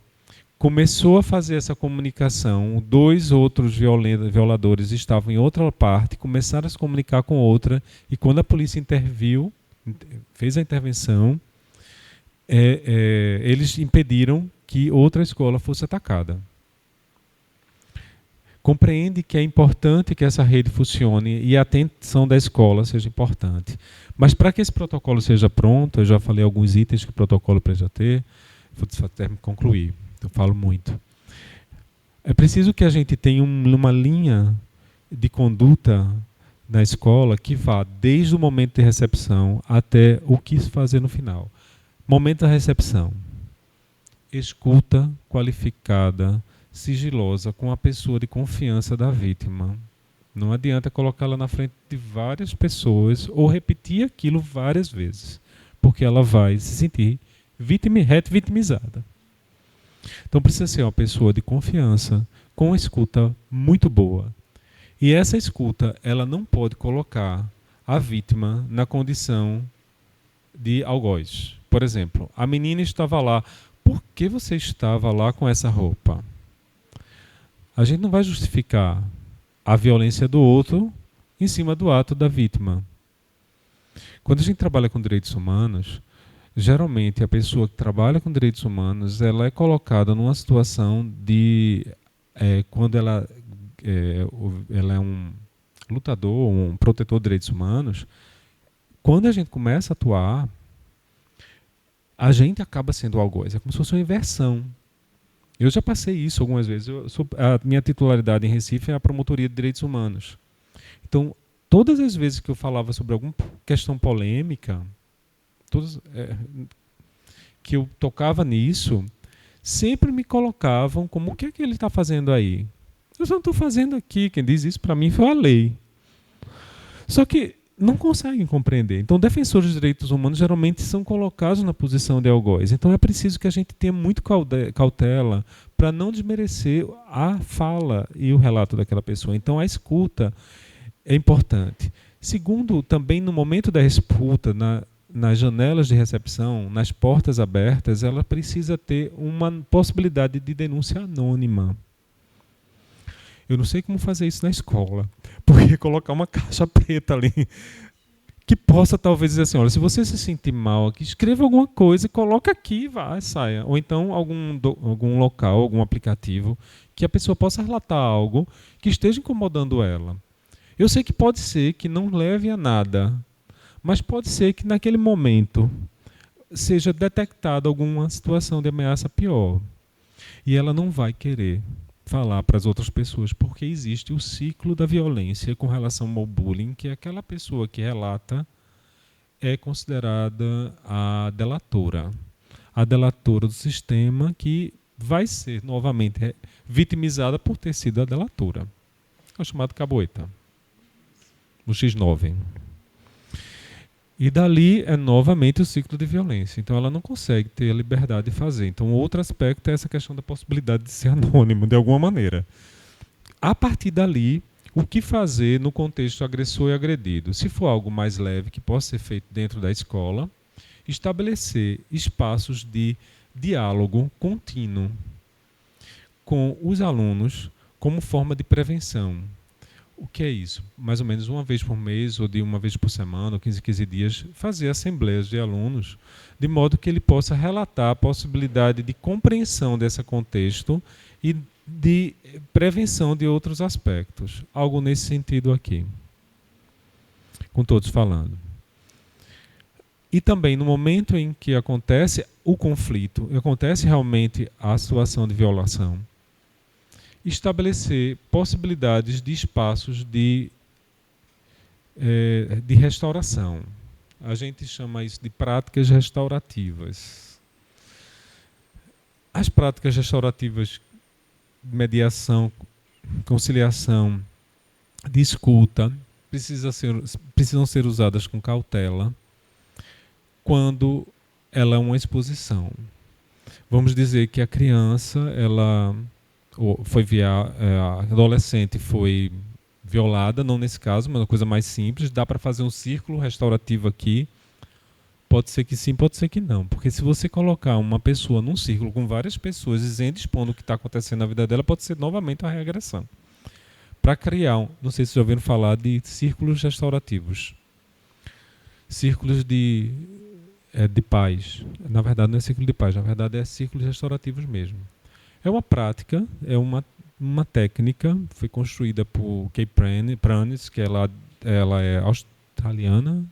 começou a fazer essa comunicação, 2 outros violadores estavam em outra parte, começaram a se comunicar com outra, e quando a polícia interviu, fez a intervenção, eles impediram que outra escola fosse atacada. Compreende que é importante que essa rede funcione e a atenção da escola seja importante. Mas para que esse protocolo seja pronto, eu já falei alguns itens que o protocolo precisa ter, vou até concluir, eu falo muito. É preciso que a gente tenha uma linha de conduta na escola que vá desde o momento de recepção até o que se fazer no final. Momento da recepção. Escuta qualificada, sigilosa, com a pessoa de confiança da vítima. Não adianta colocá-la na frente de várias pessoas ou repetir aquilo várias vezes, porque ela vai se sentir vitimizada. Então precisa ser uma pessoa de confiança, com escuta muito boa. E essa escuta, ela não pode colocar a vítima na condição de algoz. Por exemplo, a menina estava lá. Por que você estava lá com essa roupa? A gente não vai justificar a violência do outro em cima do ato da vítima. Quando a gente trabalha com direitos humanos, geralmente a pessoa que trabalha com direitos humanos, ela é colocada numa situação de quando ela é um lutador, um protetor de direitos humanos. Quando a gente começa a atuar, a gente acaba sendo algoz. É como se fosse uma inversão. Eu já passei isso algumas vezes. A minha titularidade em Recife é a Promotoria de Direitos Humanos. Então, todas as vezes que eu falava sobre alguma questão polêmica, que eu tocava nisso, sempre me colocavam como: o que é que ele está fazendo aí? Eu só não estou fazendo aqui. Quem diz isso para mim foi a lei. Só que não conseguem compreender. Então, defensores de direitos humanos geralmente são colocados na posição de algoz. Então, é preciso que a gente tenha muito cautela para não desmerecer a fala e o relato daquela pessoa. Então, a escuta é importante. Segundo, também no momento da escuta, nas janelas de recepção, nas portas abertas, ela precisa ter uma possibilidade de denúncia anônima. Eu não sei como fazer isso na escola, porque colocar uma caixa preta ali, que possa talvez dizer assim, olha, se você se sentir mal aqui, escreva alguma coisa e coloca aqui e vai, saia. Ou então algum local, algum aplicativo, que a pessoa possa relatar algo que esteja incomodando ela. Eu sei que pode ser que não leve a nada, mas pode ser que naquele momento seja detectada alguma situação de ameaça pior. E ela não vai querer falar para as outras pessoas, porque existe o ciclo da violência com relação ao bullying, que aquela pessoa que relata é considerada a delatora do sistema, que vai ser novamente vitimizada por ter sido a delatora. É o chamado caboeta, o X9. E dali é novamente o ciclo de violência. Então ela não consegue ter a liberdade de fazer. Então outro aspecto é essa questão da possibilidade de ser anônimo, de alguma maneira. A partir dali, o que fazer no contexto agressor e agredido? Se for algo mais leve, que possa ser feito dentro da escola, estabelecer espaços de diálogo contínuo com os alunos como forma de prevenção. O que é isso? Mais ou menos uma vez por mês, ou de uma vez por semana, ou 15 dias, fazer assembleias de alunos, de modo que ele possa relatar a possibilidade de compreensão desse contexto e de prevenção de outros aspectos. Algo nesse sentido aqui. Com todos falando. E também no momento em que acontece o conflito, acontece realmente a situação de violação, estabelecer possibilidades de espaços de restauração. A gente chama isso de práticas restaurativas. As práticas restaurativas de mediação, conciliação, de escuta, precisam ser usadas com cautela quando ela é uma exposição. Vamos dizer que a criança, a adolescente foi violada, não nesse caso, mas uma coisa mais simples, dá para fazer um círculo restaurativo aqui, pode ser que sim, pode ser que não, porque se você colocar uma pessoa num círculo com várias pessoas dizendo, expondo o que está acontecendo na vida dela, pode ser novamente uma regressão. Para criar, não sei se já ouviram falar de círculos restaurativos, círculos de paz, na verdade não é círculo de paz, na verdade é círculos restaurativos mesmo. É uma prática, é uma técnica, foi construída por Kay Pranis, que ela é australiana.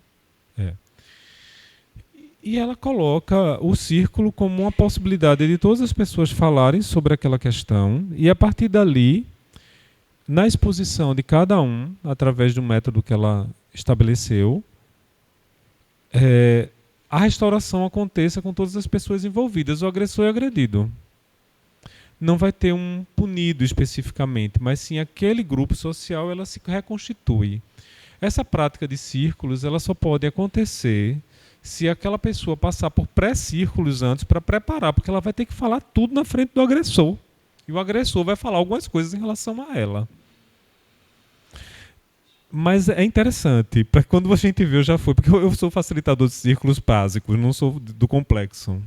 E ela coloca o círculo como uma possibilidade de todas as pessoas falarem sobre aquela questão, e a partir dali, na exposição de cada um, através do método que ela estabeleceu, a restauração aconteça com todas as pessoas envolvidas, o agressor e o agredido. Não vai ter um punido especificamente, mas sim aquele grupo social, ela se reconstitui. Essa prática de círculos, ela só pode acontecer se aquela pessoa passar por pré-círculos antes para preparar, porque ela vai ter que falar tudo na frente do agressor. E o agressor vai falar algumas coisas em relação a ela. Mas é interessante, para quando a gente vê, eu já fui, porque eu sou facilitador de círculos básicos, não sou do complexo.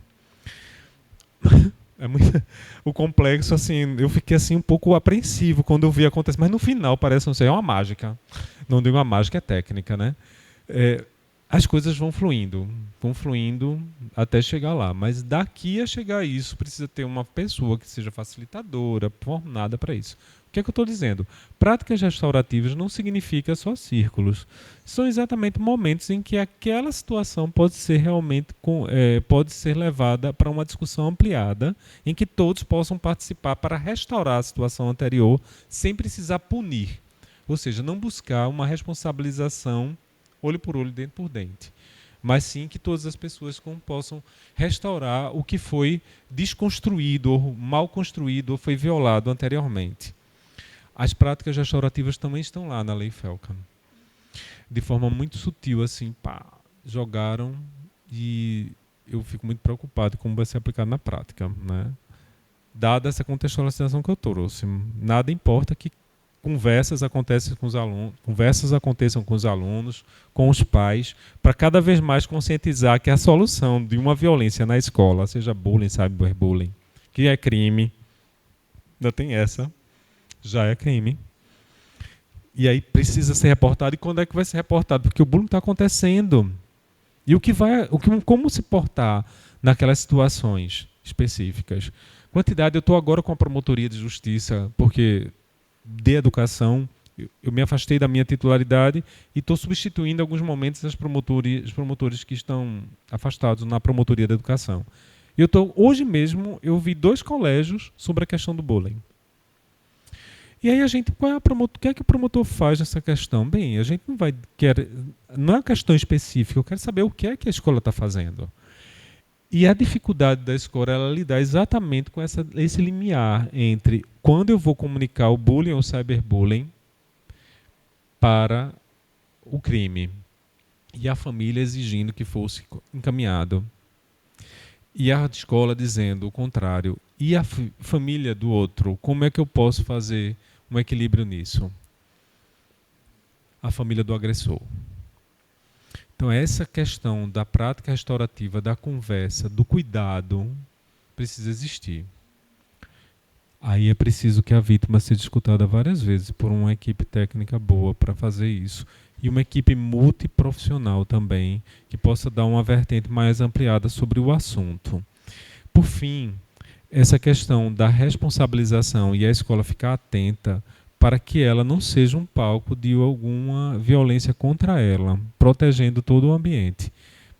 O complexo, assim, eu fiquei assim um pouco apreensivo quando eu vi acontecer, mas no final parece, não sei, é uma mágica. Não digo uma mágica, é técnica, né? As coisas vão fluindo até chegar lá, mas daqui a chegar a isso precisa ter uma pessoa que seja facilitadora, formada para isso. O que é que eu estou dizendo? Práticas restaurativas não significa só círculos. São exatamente momentos em que aquela situação pode ser realmente pode ser levada para uma discussão ampliada, em que todos possam participar para restaurar a situação anterior sem precisar punir. Ou seja, não buscar uma responsabilização olho por olho, dente por dente. Mas sim que todas as pessoas possam restaurar o que foi desconstruído, ou mal construído, ou foi violado anteriormente. As práticas restaurativas também estão lá na Lei Felka. de forma muito sutil, assim, pá, jogaram, e eu fico muito preocupado com como vai ser aplicado na prática, né? Dada essa contextualização que eu trouxe. Nada importa que conversas aconteçam com os alunos, com os pais, para cada vez mais conscientizar que a solução de uma violência na escola, seja bullying, cyberbullying, que é crime, ainda tem essa, já é crime. E aí precisa ser reportado. E quando é que vai ser reportado? Porque o bullying está acontecendo. E como se portar naquelas situações específicas? Quantidade, eu estou agora com a promotoria de justiça, porque de educação, eu me afastei da minha titularidade e estou substituindo em alguns momentos os promotores que estão afastados na promotoria da educação. Hoje mesmo, eu vi 2 colégios sobre a questão do bullying. E aí o que é que o promotor faz nessa questão? Bem, a gente não é uma questão específica, eu quero saber o que é que a escola está fazendo. E a dificuldade da escola, ela lidar exatamente com esse limiar entre quando eu vou comunicar o bullying ou o cyberbullying para o crime, e a família exigindo que fosse encaminhado, e a escola dizendo o contrário, e a família do outro. Como é que eu posso fazer um equilíbrio nisso? A família do agressor. Então, essa questão da prática restaurativa, da conversa, do cuidado, precisa existir. Aí é preciso que a vítima seja escutada várias vezes por uma equipe técnica boa para fazer isso. E uma equipe multiprofissional também, que possa dar uma vertente mais ampliada sobre o assunto. Por fim, essa questão da responsabilização e a escola ficar atenta para que ela não seja um palco de alguma violência contra ela, protegendo todo o ambiente.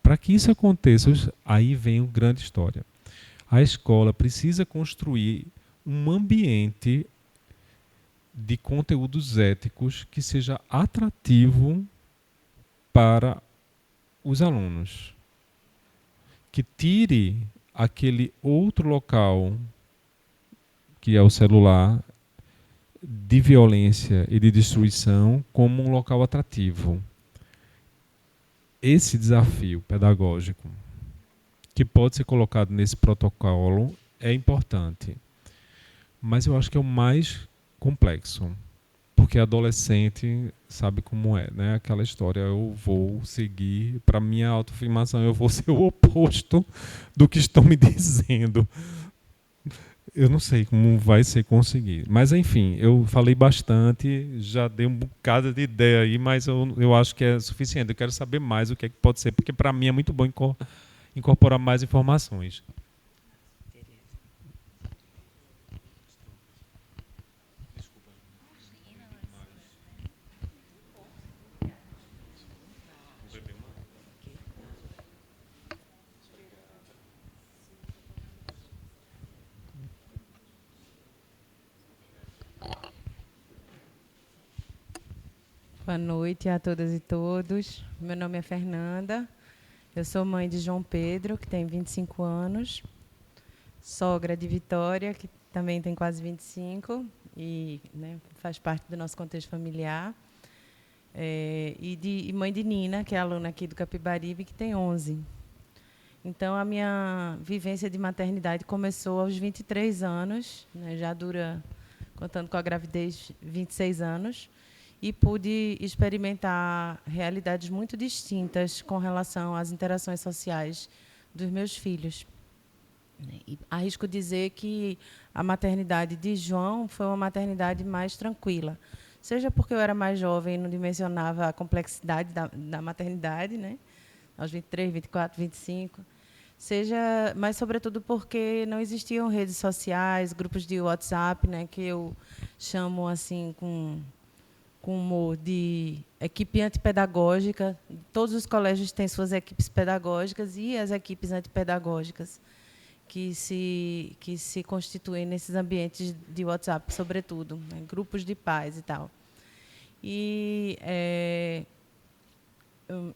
Para que isso aconteça, aí vem uma grande história. A escola precisa construir um ambiente de conteúdos éticos que seja atrativo para os alunos. Que tire aquele outro local, que é o celular, de violência e de destruição como um local atrativo. Esse desafio pedagógico, que pode ser colocado nesse protocolo, é importante. Mas eu acho que é o mais complexo. Porque adolescente sabe como é, né? Aquela história, eu vou seguir, para minha autoafirmação, eu vou ser o oposto do que estão me dizendo. Eu não sei como vai ser conseguir. Mas, enfim, eu falei bastante, já dei um bocado de ideia aí, mas eu acho que é suficiente. Eu quero saber mais o que é que pode ser, porque para mim é muito bom incorporar mais informações. Boa noite a todas e todos. Meu nome é Fernanda. Eu sou mãe de João Pedro, que tem 25 anos. Sogra de Vitória, que também tem quase 25 e, né, faz parte do nosso contexto familiar. E mãe de Nina, que é aluna aqui do Capibaribe, que tem 11. Então, a minha vivência de maternidade começou aos 23 anos, né, já dura, contando com a gravidez, 26 anos. E pude experimentar realidades muito distintas com relação às interações sociais dos meus filhos. E arrisco dizer que a maternidade de João foi uma maternidade mais tranquila, seja porque eu era mais jovem e não dimensionava a complexidade da maternidade, né, aos 23, 24, 25, mas, sobretudo, porque não existiam redes sociais, grupos de WhatsApp, né, que eu chamo assim com humor de equipe antipedagógica. Todos os colégios têm suas equipes pedagógicas e as equipes antipedagógicas que se constituem nesses ambientes de WhatsApp, sobretudo, né, grupos de pais e tal. E,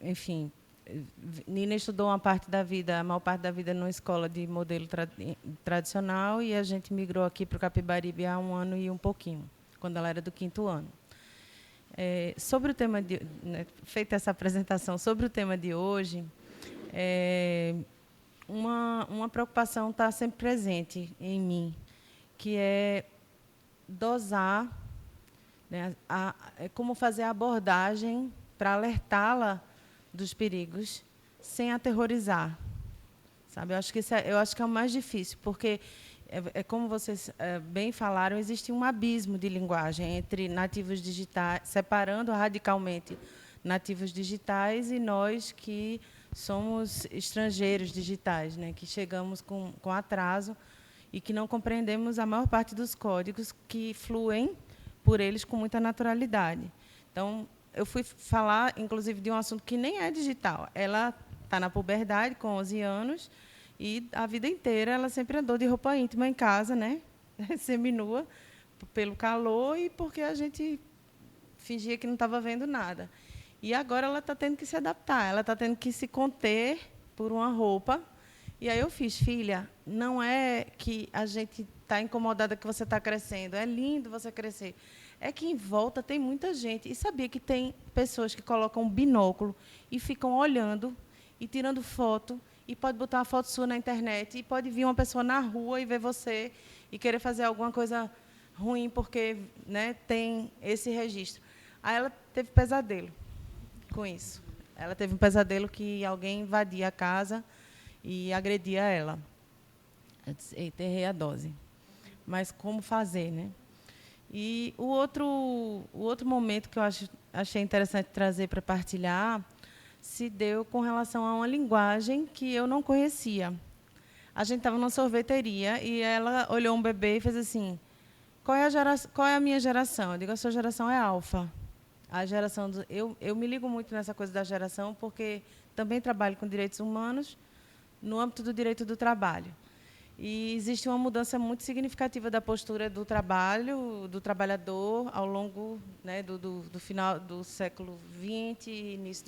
enfim, Nina estudou a maior parte da vida numa escola de modelo tradicional, e a gente migrou aqui para o Capibaribe há 1 ano e um pouquinho, quando ela era do 5º ano. Sobre o tema feita essa apresentação sobre o tema de hoje, uma preocupação está sempre presente em mim, que é dosar, né, como fazer a abordagem para alertá-la dos perigos sem aterrorizar, sabe? Eu acho que é o mais difícil, porque como vocês bem falaram, existe um abismo de linguagem entre nativos digitais, separando radicalmente nativos digitais e nós que somos estrangeiros digitais, né, que chegamos com atraso e que não compreendemos a maior parte dos códigos que fluem por eles com muita naturalidade. Então, eu fui falar, inclusive, de um assunto que nem é digital. Ela está na puberdade, com 11 anos, e a vida inteira ela sempre andou de roupa íntima em casa, né? Seminua, pelo calor e porque a gente fingia que não estava vendo nada. E agora ela está tendo que se adaptar, ela está tendo que se conter por uma roupa. E aí eu fiz, filha, não é que a gente está incomodada que você está crescendo, é lindo você crescer. É que em volta tem muita gente. E sabia que tem pessoas que colocam um binóculo e ficam olhando e tirando foto, e pode botar uma foto sua na internet, e pode vir uma pessoa na rua e ver você e querer fazer alguma coisa ruim porque, né, tem esse registro. Aí ela teve pesadelo com isso. Ela teve um pesadelo que alguém invadia a casa e agredia ela. Eu disse, eita, errei a dose. Mas como fazer, né? E o outro momento que eu achei interessante trazer para partilhar se deu com relação a uma linguagem que eu não conhecia. A gente estava numa sorveteria e ela olhou um bebê e fez assim, qual é a minha geração? Eu digo, a sua geração é alfa. A geração eu me ligo muito nessa coisa da geração porque também trabalho com direitos humanos no âmbito do direito do trabalho. E existe uma mudança muito significativa da postura do trabalho, do trabalhador, ao longo, né, do final do século XX início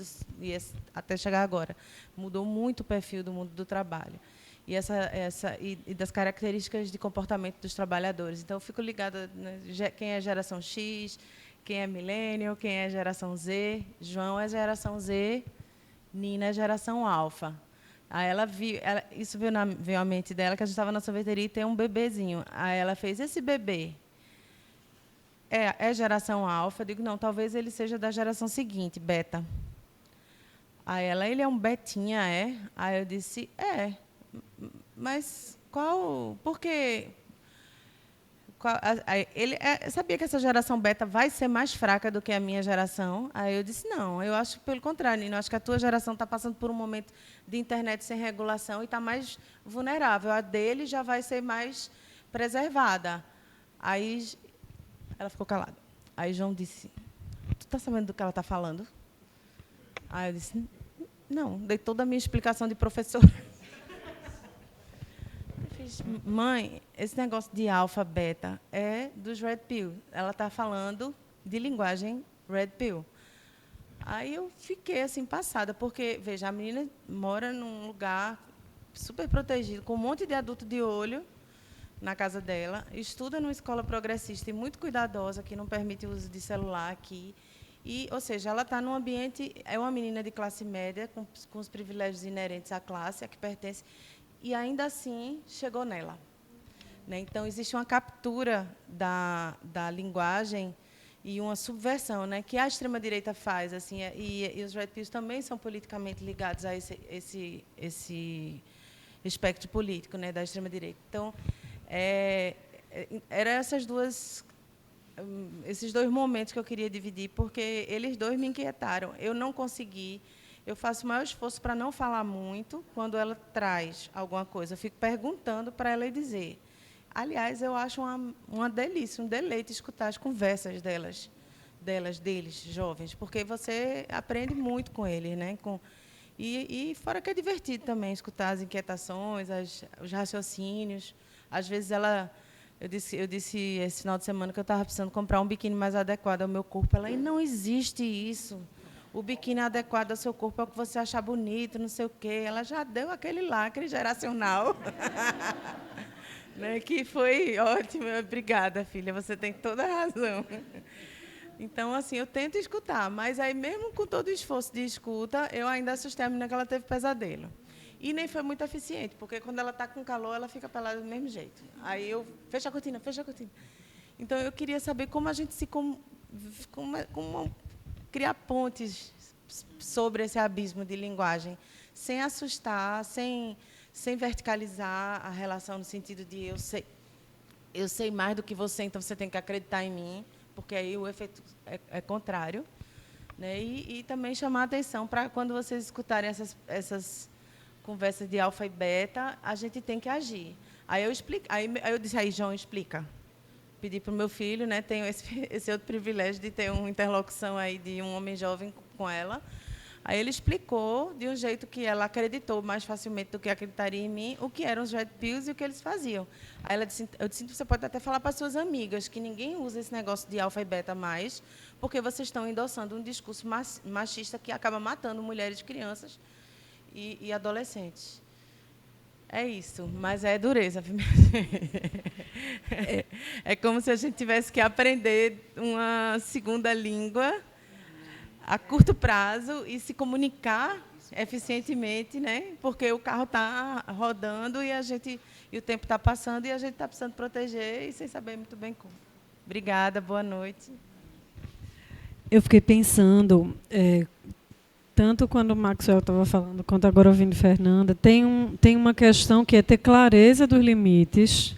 até chegar agora. Mudou muito o perfil do mundo do trabalho e das características de comportamento dos trabalhadores. Então, eu fico ligada, né, quem é geração X, quem é millennial, quem é geração Z. João é geração Z, Nina é geração alfa. Aí ela viu, isso veio à mente dela, que a gente estava na sorveteria e tem um bebezinho. Aí ela fez, esse bebê é geração alfa? Eu digo, não, talvez ele seja da geração seguinte, beta. Aí ela, ele é um betinha, é? Aí eu disse, mas por quê? Ele sabia que essa geração beta vai ser mais fraca do que a minha geração. Aí eu disse, não, eu acho pelo contrário, Nino, eu acho que a tua geração está passando por um momento de internet sem regulação e está mais vulnerável. A dele já vai ser mais preservada. Aí ela ficou calada. Aí João disse, tu está sabendo do que ela está falando? Aí eu disse, não, dei toda a minha explicação de professora. Mãe, esse negócio de alfa, beta é dos Red Pill. Ela está falando de linguagem Red Pill. Aí eu fiquei assim passada, porque, veja, a menina mora num lugar super protegido, com um monte de adulto de olho na casa dela, estuda numa escola progressista e muito cuidadosa, que não permite o uso de celular aqui. Ou seja, ela está num ambiente, é uma menina de classe média, com os privilégios inerentes à classe a que pertence, e ainda assim chegou nela, né? Então existe uma captura da linguagem e uma subversão, né, que a extrema direita faz, assim, e os Red Pills também são politicamente ligados a esse espectro político, né, da extrema direita. Então eram esses dois momentos que eu queria dividir, porque eles dois me inquietaram. Eu não consegui. Eu faço o maior esforço para não falar muito quando ela traz alguma coisa. Eu fico perguntando para ela dizer. Aliás, eu acho uma delícia, um deleite escutar as conversas deles, jovens, porque você aprende muito com eles, né? E fora que é divertido também escutar as inquietações, os raciocínios. Às vezes eu disse esse final de semana que eu estava precisando comprar um biquíni mais adequado ao meu corpo. Ela, e não existe isso. O biquíni adequado ao seu corpo é o que você achar bonito, não sei o quê. Ela já deu aquele lacre geracional, né, que foi ótimo. Obrigada, filha, você tem toda a razão. Então, assim, eu tento escutar, mas aí, mesmo com todo o esforço de escuta, eu ainda assustei a menina que ela teve pesadelo. E nem foi muito eficiente, porque quando ela está com calor, ela fica pelada do mesmo jeito. Aí eu, fecha a cortina, fecha a cortina. Então, eu queria saber como a gente como criar pontes sobre esse abismo de linguagem, sem assustar, sem verticalizar a relação no sentido de eu sei mais do que você, então você tem que acreditar em mim, porque aí o efeito é contrário, né? E também chamar a atenção para quando vocês escutarem essas conversas de alfa e beta, a gente tem que agir. Aí eu disse, aí, João, explica. Pedi para o meu filho, né? Tenho esse outro privilégio de ter uma interlocução aí de um homem jovem com ela. Aí ele explicou, de um jeito que ela acreditou mais facilmente do que acreditaria em mim, o que eram os red pills e o que eles faziam. Aí eu disse, você pode até falar para suas amigas que ninguém usa esse negócio de alfa e beta mais, porque vocês estão endossando um discurso machista que acaba matando mulheres, crianças e adolescentes. É isso, mas é dureza. É como se a gente tivesse que aprender uma segunda língua a curto prazo e se comunicar eficientemente, né? Porque o carro está rodando e o tempo está passando e a gente está precisando proteger e sem saber muito bem como. Obrigada, boa noite. Eu fiquei pensando, tanto quando o Maxwell estava falando, quanto agora ouvindo Fernanda, tem uma questão que é ter clareza dos limites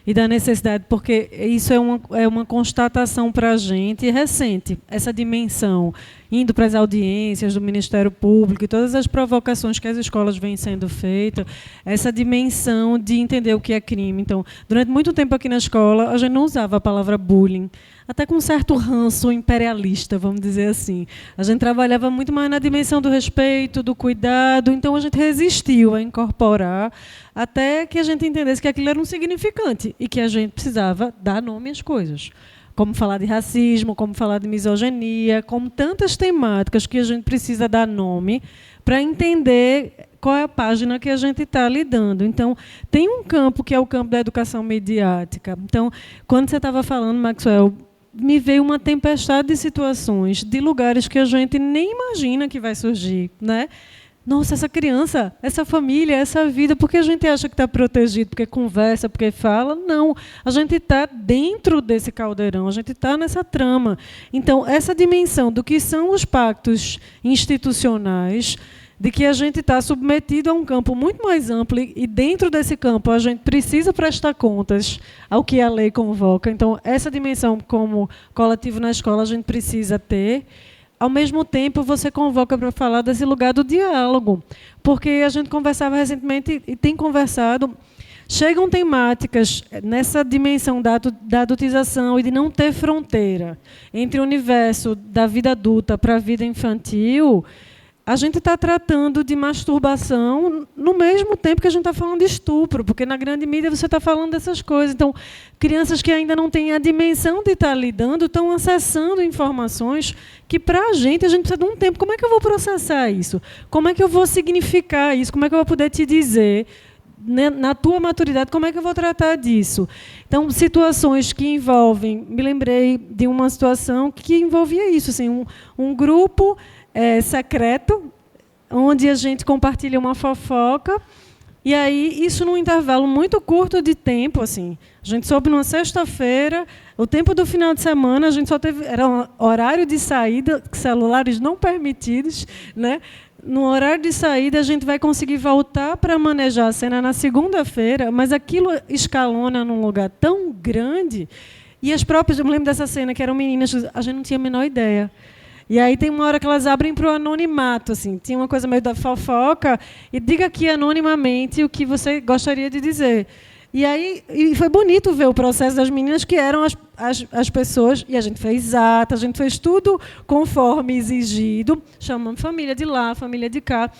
e da necessidade, porque isso é uma constatação para a gente recente, essa dimensão, indo para as audiências do Ministério Público e todas as provocações que as escolas vêm sendo feitas, essa dimensão de entender o que é crime. Então, durante muito tempo aqui na escola, a gente não usava a palavra bullying, até com um certo ranço imperialista, vamos dizer assim. A gente trabalhava muito mais na dimensão do respeito, do cuidado, então a gente resistiu a incorporar até que a gente entendesse que aquilo era um significante e que a gente precisava dar nome às coisas. Como falar de racismo, como falar de misoginia, como tantas temáticas que a gente precisa dar nome para entender qual é a página que a gente está lidando. Então, tem um campo que é o campo da educação mediática. Então, quando você estava falando, Maxwell, me veio uma tempestade de situações, de lugares que a gente nem imagina que vai surgir, né? Nossa, essa criança, essa família, essa vida, por que a gente acha que está protegido, porque conversa, porque fala? Não, a gente está dentro desse caldeirão, a gente está nessa trama. Então, essa dimensão do que são os pactos institucionais, de que a gente está submetido a um campo muito mais amplo e dentro desse campo a gente precisa prestar contas ao que a lei convoca. Então, essa dimensão como coletivo na escola a gente precisa ter. Ao mesmo tempo, você convoca para falar desse lugar do diálogo, porque a gente conversava recentemente e tem conversado, chegam temáticas nessa dimensão da adultização e de não ter fronteira entre o universo da vida adulta para a vida infantil. A gente está tratando de masturbação no mesmo tempo que a gente está falando de estupro, porque na grande mídia você está falando dessas coisas. Então, crianças que ainda não têm a dimensão de estar lidando estão acessando informações que, para a gente precisa de um tempo. Como é que eu vou processar isso? Como é que eu vou significar isso? Como é que eu vou poder te dizer, na tua maturidade, como é que eu vou tratar disso? Então, situações que envolvem... Me lembrei de uma situação que envolvia isso, assim, um grupo... secreto, onde a gente compartilha uma fofoca, e aí, isso num intervalo muito curto de tempo, assim, a gente soube numa sexta-feira, o tempo do final de semana, a gente só teve, era um horário de saída, celulares não permitidos, né? No horário de saída, a gente vai conseguir voltar para manejar a cena na segunda-feira, mas aquilo escalona num lugar tão grande, e as próprias, eu me lembro dessa cena, que eram meninas, a gente não tinha a menor ideia. E aí tem uma hora que elas abrem para o anonimato, assim, tinha uma coisa meio da fofoca, e diga aqui anonimamente o que você gostaria de dizer. E aí foi bonito ver o processo das meninas, que eram as pessoas, e a gente fez ata, a gente fez tudo conforme exigido, chamando família de lá, família de cá.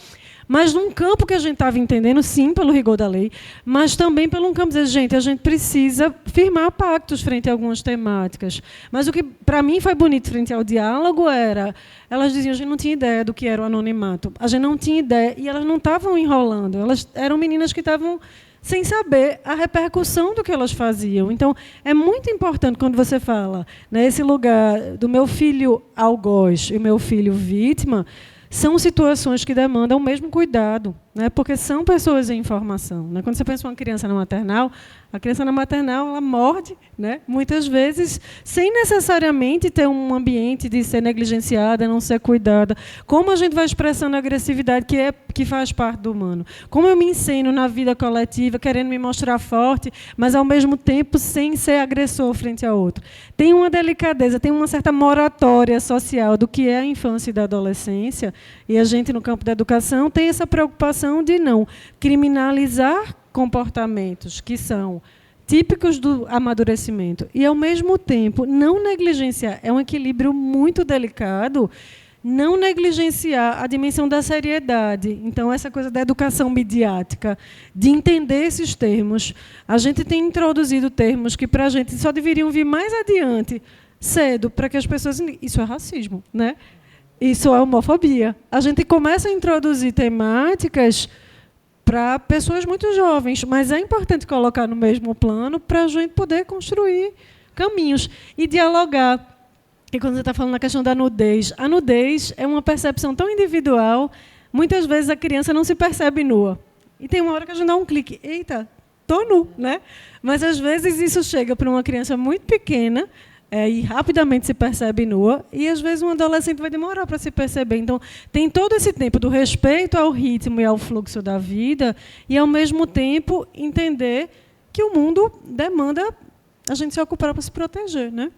Mas num campo que a gente estava entendendo, sim, pelo rigor da lei, mas também pelo um campo de dizer, gente, a gente precisa firmar pactos frente a algumas temáticas. Mas o que, para mim, foi bonito frente ao diálogo era... Elas diziam, a gente não tinha ideia do que era o anonimato. A gente não tinha ideia, e elas não estavam enrolando. Elas eram meninas que estavam sem saber a repercussão do que elas faziam. Então, é muito importante quando você fala, né, esse lugar do meu filho algoz e o meu filho vítima, são situações que demandam o mesmo cuidado, né, porque são pessoas em formação. Né? Quando você pensa em uma criança na maternal, a criança na maternal ela morde, né, muitas vezes, sem necessariamente ter um ambiente de ser negligenciada, não ser cuidada. Como a gente vai expressando a agressividade que faz parte do humano? Como eu me ensino na vida coletiva, querendo me mostrar forte, mas, ao mesmo tempo, sem ser agressor frente a outro? Tem uma delicadeza, tem uma certa moratória social do que é a infância e da adolescência, e a gente, no campo da educação, tem essa preocupação de não criminalizar comportamentos que são típicos do amadurecimento e, ao mesmo tempo, não negligenciar. É um equilíbrio muito delicado, não negligenciar a dimensão da seriedade. Então, essa coisa da educação midiática, de entender esses termos. A gente tem introduzido termos que, para a gente, só deveriam vir mais adiante, cedo, para que as pessoas... Isso é racismo, né? Isso é homofobia. A gente começa a introduzir temáticas para pessoas muito jovens, mas é importante colocar no mesmo plano para a gente poder construir caminhos e dialogar. E quando você está falando na questão da nudez, a nudez é uma percepção tão individual, muitas vezes a criança não se percebe nua. E tem uma hora que a gente dá um clique, eita, estou nu, né? Mas, às vezes, isso chega para uma criança muito pequena, e rapidamente se percebe nua, e às vezes um adolescente vai demorar para se perceber. Então, tem todo esse tempo do respeito ao ritmo e ao fluxo da vida, e, ao mesmo tempo, entender que o mundo demanda a gente se ocupar para se proteger, né?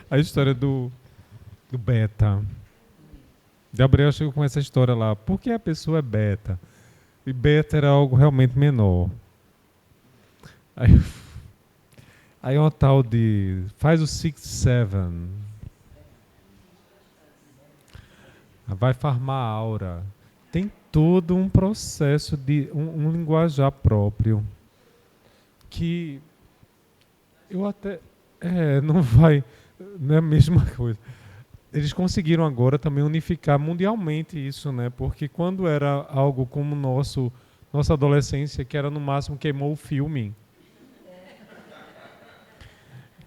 A história do beta. Gabriel chegou com essa história lá. Por que a pessoa é beta? E beta era algo realmente menor. Aí uma tal de... Faz o 6-7. Vai farmar a aura. Tem todo um processo de... Um linguajar próprio. Que... Eu até... não vai... Não é a mesma coisa. Eles conseguiram agora também unificar mundialmente isso, né? Porque quando era algo como nossa adolescência, que era no máximo queimou o filme,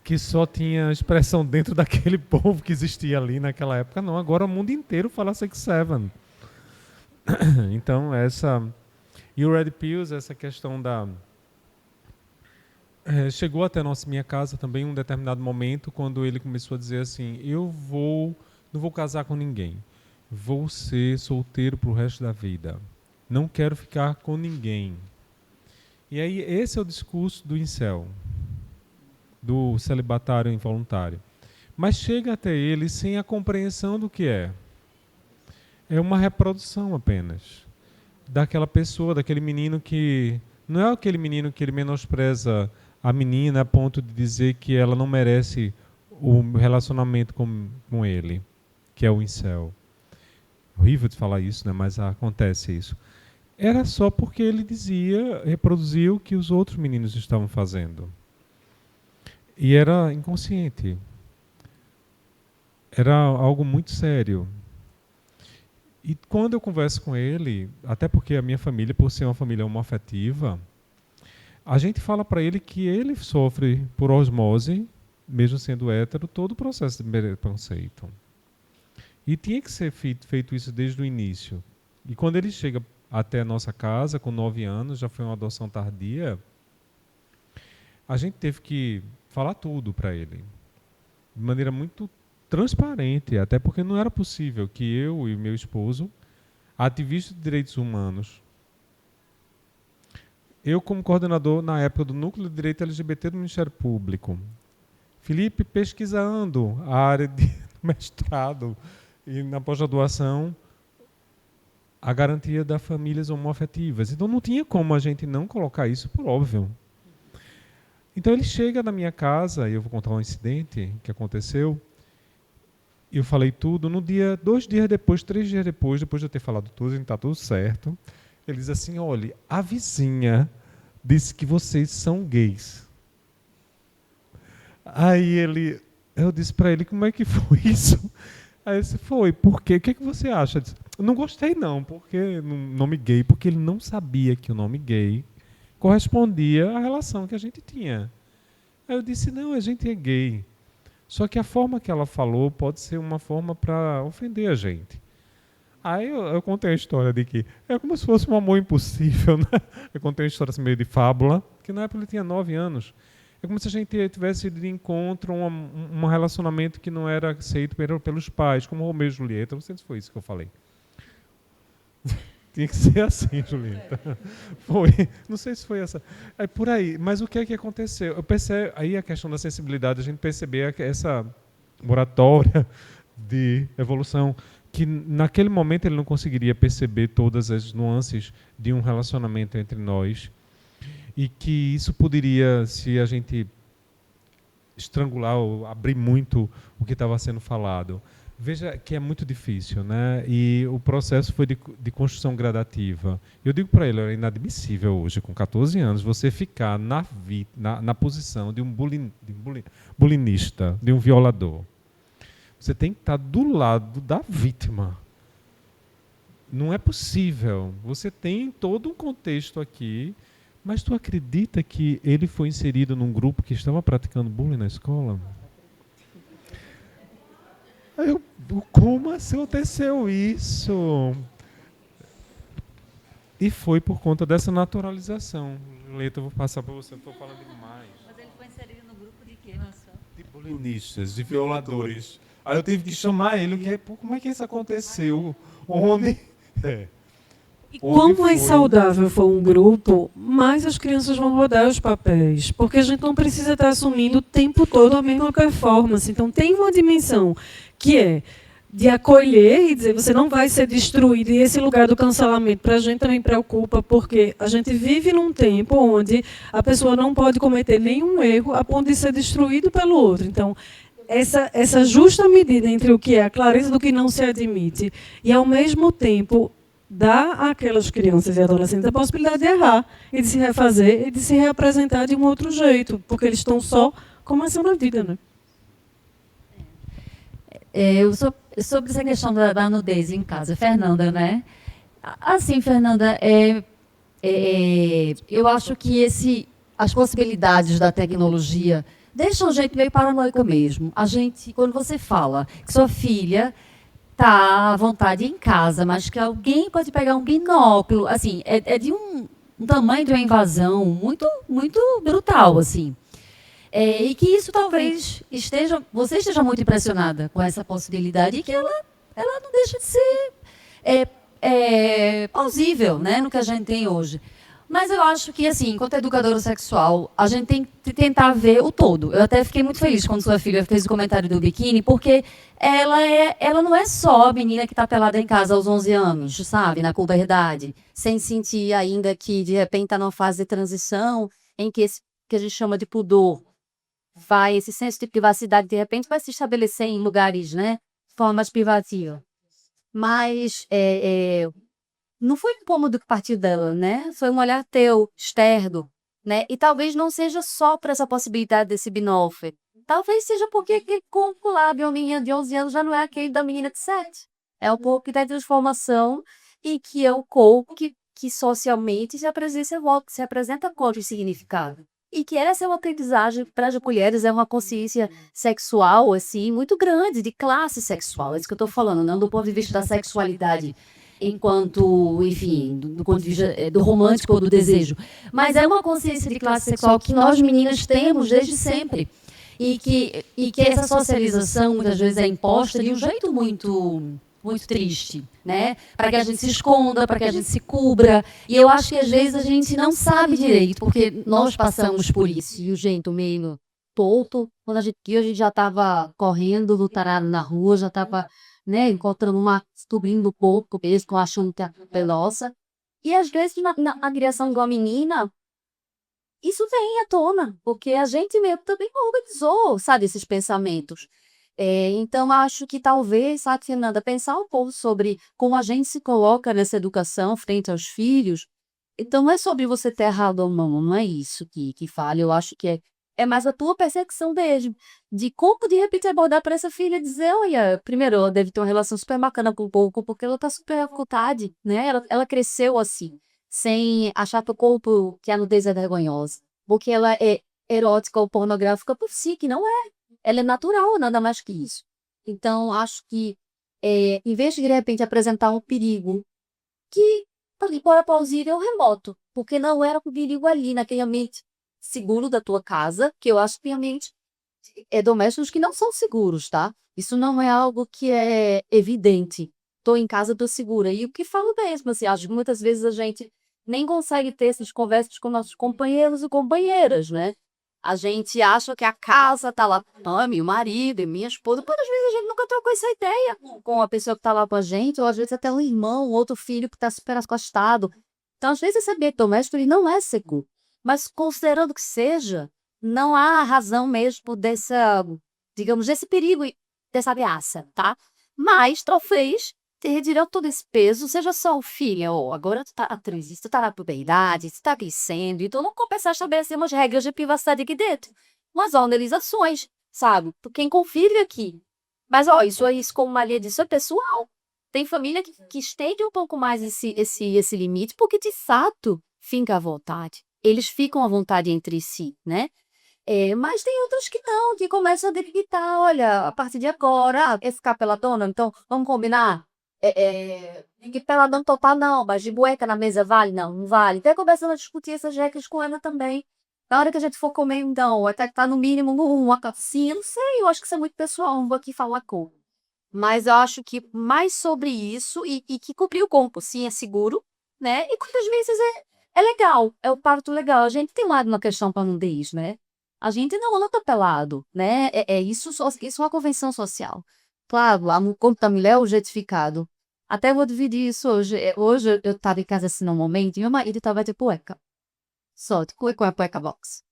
que só tinha expressão dentro daquele povo que existia ali naquela época, não. Agora o mundo inteiro fala 6-7. Então, e o Red Pills, essa questão da... chegou até minha casa também em um determinado momento, quando ele começou a dizer assim, não vou casar com ninguém, vou ser solteiro pro resto da vida, não quero ficar com ninguém. E aí esse é o discurso do incel, do celibatário involuntário. Mas chega até ele sem a compreensão do que é. É uma reprodução apenas daquela pessoa, daquele menino que... Não é aquele menino que ele menospreza a menina a ponto de dizer que ela não merece o relacionamento com ele, que é o incel. Horrível de falar isso, né? Mas acontece isso. Era só porque ele reproduzia o que os outros meninos estavam fazendo. E era inconsciente. Era algo muito sério. E quando eu converso com ele, até porque a minha família, por ser uma família homoafetiva, a gente fala para ele que ele sofre por osmose, mesmo sendo hétero, todo o processo de preconceito. E tinha que ser feito isso desde o início. E quando ele chega até a nossa casa, com 9 anos, já foi uma adoção tardia, a gente teve que falar tudo para ele, de maneira muito transparente, até porque não era possível que eu e meu esposo, ativistas de direitos humanos, eu como coordenador na época do Núcleo de Direito LGBT do Ministério Público, Felipe pesquisando a área de mestrado e na pós-graduação a garantia das famílias homoafetivas. Então não tinha como a gente não colocar isso por óbvio. Então ele chega na minha casa, e eu vou contar um incidente que aconteceu, eu falei tudo, 2 dias depois, 3 dias depois de eu ter falado tudo, está tudo certo, ele diz assim, olha, a vizinha disse que vocês são gays. Aí eu disse para ele, como é que foi isso? Aí você foi, por quê? O que você acha? Eu disse, não gostei não, porque nome gay, porque ele não sabia que o nome gay correspondia à relação que a gente tinha. Aí eu disse, não, a gente é gay. Só que a forma que ela falou pode ser uma forma para ofender a gente. Aí eu contei a história de que é como se fosse um amor impossível, né? Eu contei uma história assim, meio de fábula, que na época ele tinha 9 anos. É como se a gente tivesse ido de encontro a um relacionamento que não era aceito pelos pais, como Romeu e Julieta. Não sei se foi isso que eu falei. Tinha que ser assim, Julieta. Foi. Não sei se foi essa. É por aí. Mas o que é que aconteceu? Eu percebo, aí a questão da sensibilidade, a gente perceber essa moratória de evolução, que naquele momento ele não conseguiria perceber todas as nuances de um relacionamento entre nós, e que isso poderia, se a gente estrangular ou abrir muito o que estava sendo falado. Veja que é muito difícil, né? E o processo foi de construção gradativa. Eu digo para ele, é inadmissível hoje, com 14 anos, você ficar na posição de um bulinista, de um violador. Você tem que estar do lado da vítima. Não é possível. Você tem todo um contexto aqui, mas tu acredita que ele foi inserido num grupo que estava praticando bullying na escola? Aí como assim aconteceu isso? E foi por conta dessa naturalização. Leita, eu vou passar para você, estou falando demais. Mas ele foi inserido no grupo de quê, Marcelo? De bulinistas, de violadores. Aí eu tive que chamar ele, como é que isso aconteceu? Onde? E quanto mais saudável for um grupo, mais as crianças vão rodar os papéis. Porque a gente não precisa estar assumindo o tempo todo a mesma performance. Então, tem uma dimensão que é de acolher e dizer, você não vai ser destruído. E esse lugar do cancelamento, para a gente também preocupa, porque a gente vive num tempo onde a pessoa não pode cometer nenhum erro a ponto de ser destruído pelo outro. Então, essa justa medida entre o que é a clareza do que não se admite e, ao mesmo tempo, dá àquelas crianças e adolescentes a possibilidade de errar e de se refazer e de se reapresentar de um outro jeito, porque eles estão só começando a vida, né? Sobre essa questão da nudez em casa, Fernanda, né? Assim, Fernanda, eu acho que as possibilidades da tecnologia deixam a gente meio paranoica mesmo. A gente, quando você fala que sua filha está à vontade em casa, mas que alguém pode pegar um binóculo, assim, é de um tamanho de uma invasão muito, muito brutal, assim. E que isso talvez você esteja muito impressionada com essa possibilidade e que ela não deixa de ser plausível, né, no que a gente tem hoje. Mas eu acho que, assim, enquanto educadora sexual, a gente tem que tentar ver o todo. Eu até fiquei muito feliz quando sua filha fez o comentário do biquíni, porque ela não é só a menina que está pelada em casa aos 11 anos, sabe, na puberdade, sem sentir ainda que, de repente, está numa fase de transição em que esse que a gente chama de pudor, esse senso de privacidade, de repente, vai se estabelecer em lugares, né, de forma mais privativa. Mas não foi um incômodo que partiu dela, né? Foi um olhar teu, externo, né? E talvez não seja só para essa possibilidade desse binóculo. Talvez seja porque aquele corpo lá de uma menina de 11 anos já não é aquele da menina de 7. É o corpo que está em transformação e que é o corpo que socialmente se apresenta com outro significado. E que essa é uma aprendizagem para as mulheres, é uma consciência sexual, assim, muito grande, de classe sexual. É isso que eu estou falando, não do ponto de vista da sexualidade enquanto, enfim, do ponto de vista do romântico ou do desejo. Mas é uma consciência de classe sexual que nós meninas temos desde sempre. E que essa socialização muitas vezes é imposta de um jeito muito triste, né? Para que a gente se esconda, para que a gente se cubra. E eu acho que às vezes a gente não sabe direito, porque nós passamos por isso. E o jeito meio torto, quando a gente já estava correndo, lutarado na rua, já estava, né, encontrando subindo um pouco mesmo, achando que é velosa. E às vezes na criação de uma menina, isso vem à tona, porque a gente mesmo também organizou, sabe, esses pensamentos. Então, acho que talvez, sabe, Fernanda, pensar um pouco sobre como a gente se coloca nessa educação frente aos filhos. Então, não é sobre você ter errado ou não é isso que fala. Eu acho que é mais a tua percepção mesmo, de como de repente abordar para essa filha e dizer, olha, primeiro, ela deve ter uma relação super bacana com o corpo, porque ela tá super à vontade, né? Ela cresceu assim, sem achar que o corpo, que a nudez é vergonhosa, porque ela é erótica ou pornográfica por si, que não é. Ela é natural, nada mais que isso. Então, acho que, em vez de repente apresentar um perigo que ali fora plausível remoto, porque não era um perigo ali, naquele ambiente seguro da tua casa, que eu acho que ambiente domésticos que não são seguros, tá? Isso não é algo que é evidente. Tô em casa, tô segura. E o que falo mesmo, assim, acho que muitas vezes a gente nem consegue ter essas conversas com nossos companheiros e companheiras, né? A gente acha que a casa tá lá, meu marido e minha esposa, mas às vezes a gente nunca trocou essa ideia com a pessoa que tá lá com a gente, ou às vezes até um irmão, outro filho que tá super acostado. Então, às vezes esse ambiente doméstico ele não é seguro. Mas considerando que seja, não há razão mesmo dessa, digamos, desse perigo e dessa ameaça, tá? Mas talvez te retirar todo esse peso, seja só o filho, ou agora tu tá atriz, tu tá na puberdade, tu tá crescendo, então não compensa estabelecer umas regras de privacidade aqui dentro, umas organizações, sabe? Por quem convive aqui. Mas, ó, isso como Maria disse, é pessoal. Tem família que estende um pouco mais esse limite, porque de fato fica à vontade. Eles ficam à vontade entre si, né? Mas tem outros que não, que começam a delimitar, olha, a partir de agora, esse capelatona, então vamos combinar? Que peladão total não, mas de bueca na mesa vale? Não, não vale. Então começando a discutir essas regras com ela também. Na hora que a gente for comer, então, até que tá no mínimo uma calcinha, não sei, eu acho que isso é muito pessoal, não vou aqui falar como. Mas eu acho que mais sobre isso e que cobrir o corpo, sim, é seguro, né? E quantas vezes é legal, é o parto legal. A gente tem um lado na questão para nudez, né? A gente não anda pelado, né? Isso é uma convenção social. Claro, o corpo da mulher é objetificado. Até vou dividir isso hoje. Hoje eu estava em casa assim num momento e meu marido estava de cueca. Só de cueca com a cueca box.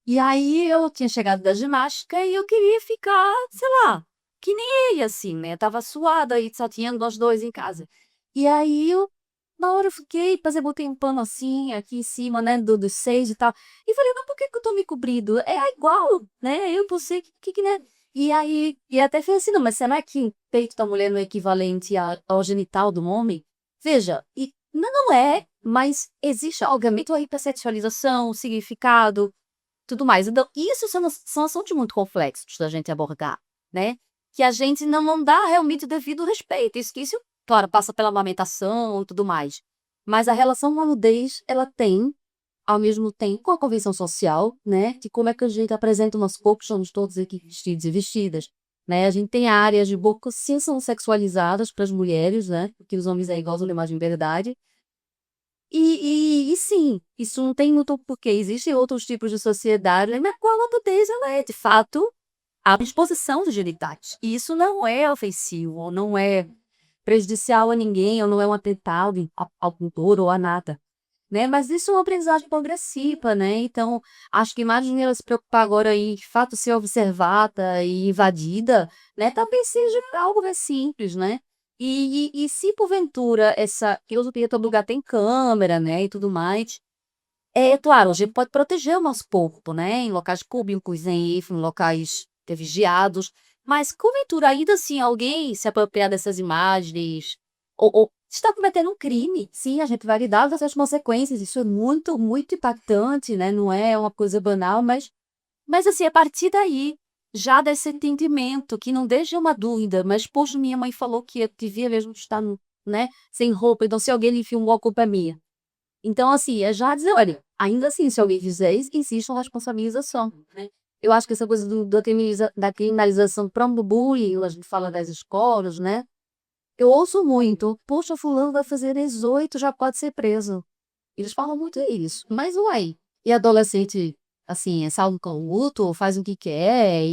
E aí eu tinha chegado da ginástica e eu queria ficar, sei lá, que nem ele, assim, né? Eu tava suada e só tinha nós dois em casa. E aí na hora eu fiquei, depois eu botei um pano assim, aqui em cima, né, dos seios e tal. E falei, não, por que que eu tô me cobrindo? É igual, né? Eu por ser, que, né? E aí, e até falei assim, não, mas será que o peito da mulher não é equivalente ao genital do homem? Veja, e não é, mas existe, obviamente, uma hipersexualização, significado, tudo mais. Então, isso são assuntos muito complexos da gente abordar, né? Que a gente não dá realmente o devido respeito. Isso, claro, passa pela amamentação e tudo mais. Mas a relação com a nudez, ela tem, ao mesmo tempo, com a convenção social, né? De como é que a gente apresenta o nosso corpo, estamos todos aqui vestidos e vestidas. Né? A gente tem áreas de boca que sim são sexualizadas para as mulheres, né? Porque os homens é igual a imagem de verdade. E sim, isso não tem muito porquê. Existem outros tipos de sociedade na qual a nudez ela é, de fato, a exposição dos genitais. E isso não é ofensivo, ou não é prejudicial a ninguém, ou não é um atentado ao pudor ou a nada. Né? Mas isso é uma aprendizagem progressiva, né? Então, acho que imagine ela se preocupar agora em, de fato, ser observada e invadida, né? Talvez seja algo mais simples, né? E se porventura que hoje em dia todo lugar tem câmera, né, e tudo mais, claro, a gente pode proteger o nosso corpo, né, em locais públicos, em locais vigiados, mas porventura ainda assim alguém se apropriar dessas imagens, ou está cometendo um crime, sim, a gente vai lidar com essas consequências, isso é muito, muito impactante, né, não é uma coisa banal, mas assim, a partir daí, já desse entendimento, que não deixa uma dúvida, mas, poxa, minha mãe falou que eu devia mesmo estar, né, sem roupa, então se alguém lhe filmou, a culpa é minha. Então, assim, é já dizer, olha, ainda assim, se alguém fizer isso, existe uma responsabilização, né? Eu acho que essa coisa da criminalização do próprio bullying, a gente fala das escolas, né? Eu ouço muito, poxa, fulano vai fazer 18, já pode ser preso. Eles falam muito isso. Mas, uai, e adolescente, assim, é salvo com o luto, faz o que quer,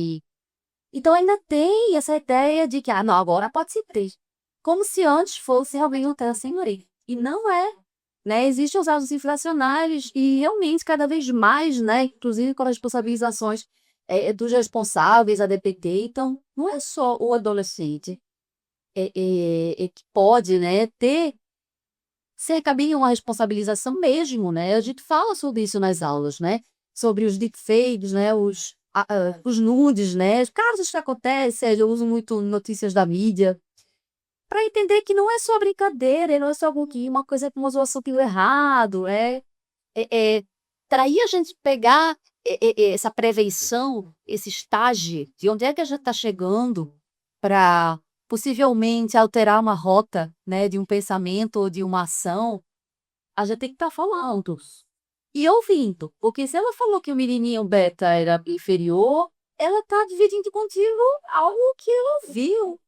então ainda tem essa ideia de que, não, agora pode ser preso. Como se antes fosse realmente um terra sem lei. E não é, né? Existem os atos inflacionários e realmente cada vez mais, né? Inclusive com as responsabilizações dos responsáveis, a DPT. Então, não é só o adolescente que pode, né, ser cabinho uma responsabilização mesmo, né? A gente fala sobre isso nas aulas, né? sobre os deepfakes, né, os nudes, né, os casos que acontecem, eu uso muito notícias da mídia, para entender que não é só brincadeira, não é só uma coisa com uma zoação pelo errado, para aí a gente pegar essa prevenção, esse estágio, de onde é que a gente está chegando para possivelmente alterar uma rota, né, de um pensamento ou de uma ação, a gente tem que estar falando e ouvindo, porque se ela falou que o menininho beta era inferior, ela está dividindo contigo algo que ela ouviu,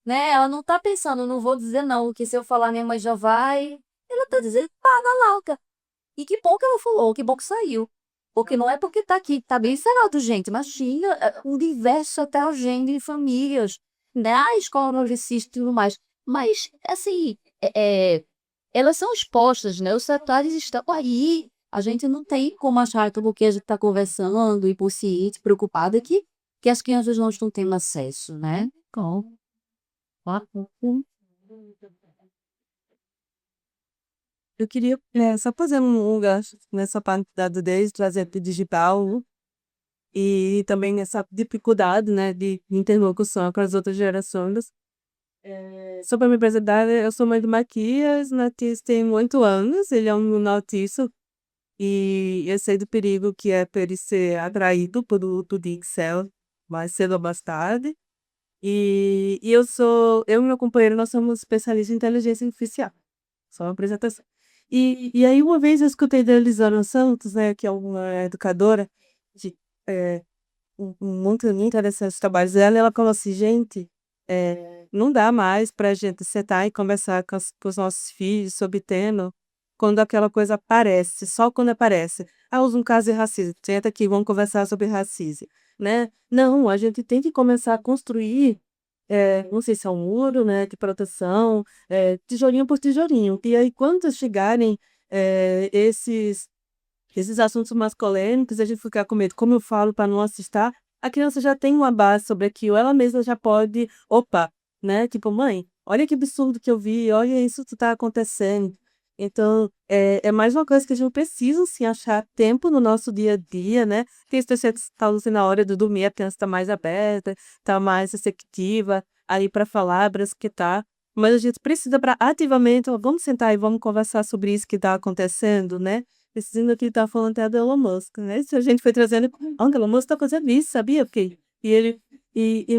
né? Ela não está pensando, não vou dizer não, que se eu falar minha mãe já vai. Ela está dizendo, pá, na lauca. E que bom que ela falou, que bom que saiu. Porque não é porque está aqui, está bem ensinado, gente, mas tinha um diverso até agenda de famílias, né? A escola progressista e tudo mais. Mas, assim, elas são expostas, né? Os detalhes estão aí. A gente não tem como achar que porque a gente está conversando, inconsciente, preocupada, que as crianças não estão tendo acesso, né? Então, Eu queria só fazer um gancho nessa parte da nudez, trazer para o digital e também essa dificuldade, né, de interlocução com as outras gerações. Sobre a minha apresentar, eu sou mãe do Maquias, Matias tem 8 anos, ele é um menino autista e eu sei do perigo que é para ele ser atraído por do Excel mais cedo ou mais tarde. E eu e meu companheiro, nós somos especialistas em inteligência artificial. Só uma apresentação. E aí uma vez eu escutei da Elisana Santos, né, que é uma educadora, de, é, muito interessante os trabalhos dela, e ela falou assim, gente, não dá mais pra gente sentar e conversar com os nossos filhos sobre tema quando aquela coisa aparece, só quando aparece. Ah, usa um caso de racismo, senta aqui, vamos conversar sobre racismo, né? Não, a gente tem que começar a construir, não sei se é um muro, né, de proteção, tijolinho por tijolinho. E aí, quando chegarem esses assuntos mais polêmicos, a gente ficar com medo, como eu falo, para não assustar, a criança já tem uma base sobre aquilo, ela mesma já pode, opa, né? Tipo, mãe, olha que absurdo que eu vi, olha isso que está acontecendo. Então, é mais uma coisa que a gente precisa, sim, achar tempo no nosso dia a dia, né? Tem esse que está assim, na hora de dormir, a criança está mais aberta, está mais receptiva, aí para falar, para escutar. Mas a gente precisa para ativamente, ó, vamos sentar e vamos conversar sobre isso que está acontecendo, né? Preciso que tá falando até do Elon Musk, né? Se a gente foi trazendo, o Elon Musk tá fazendo isso, sabia? Porque e ele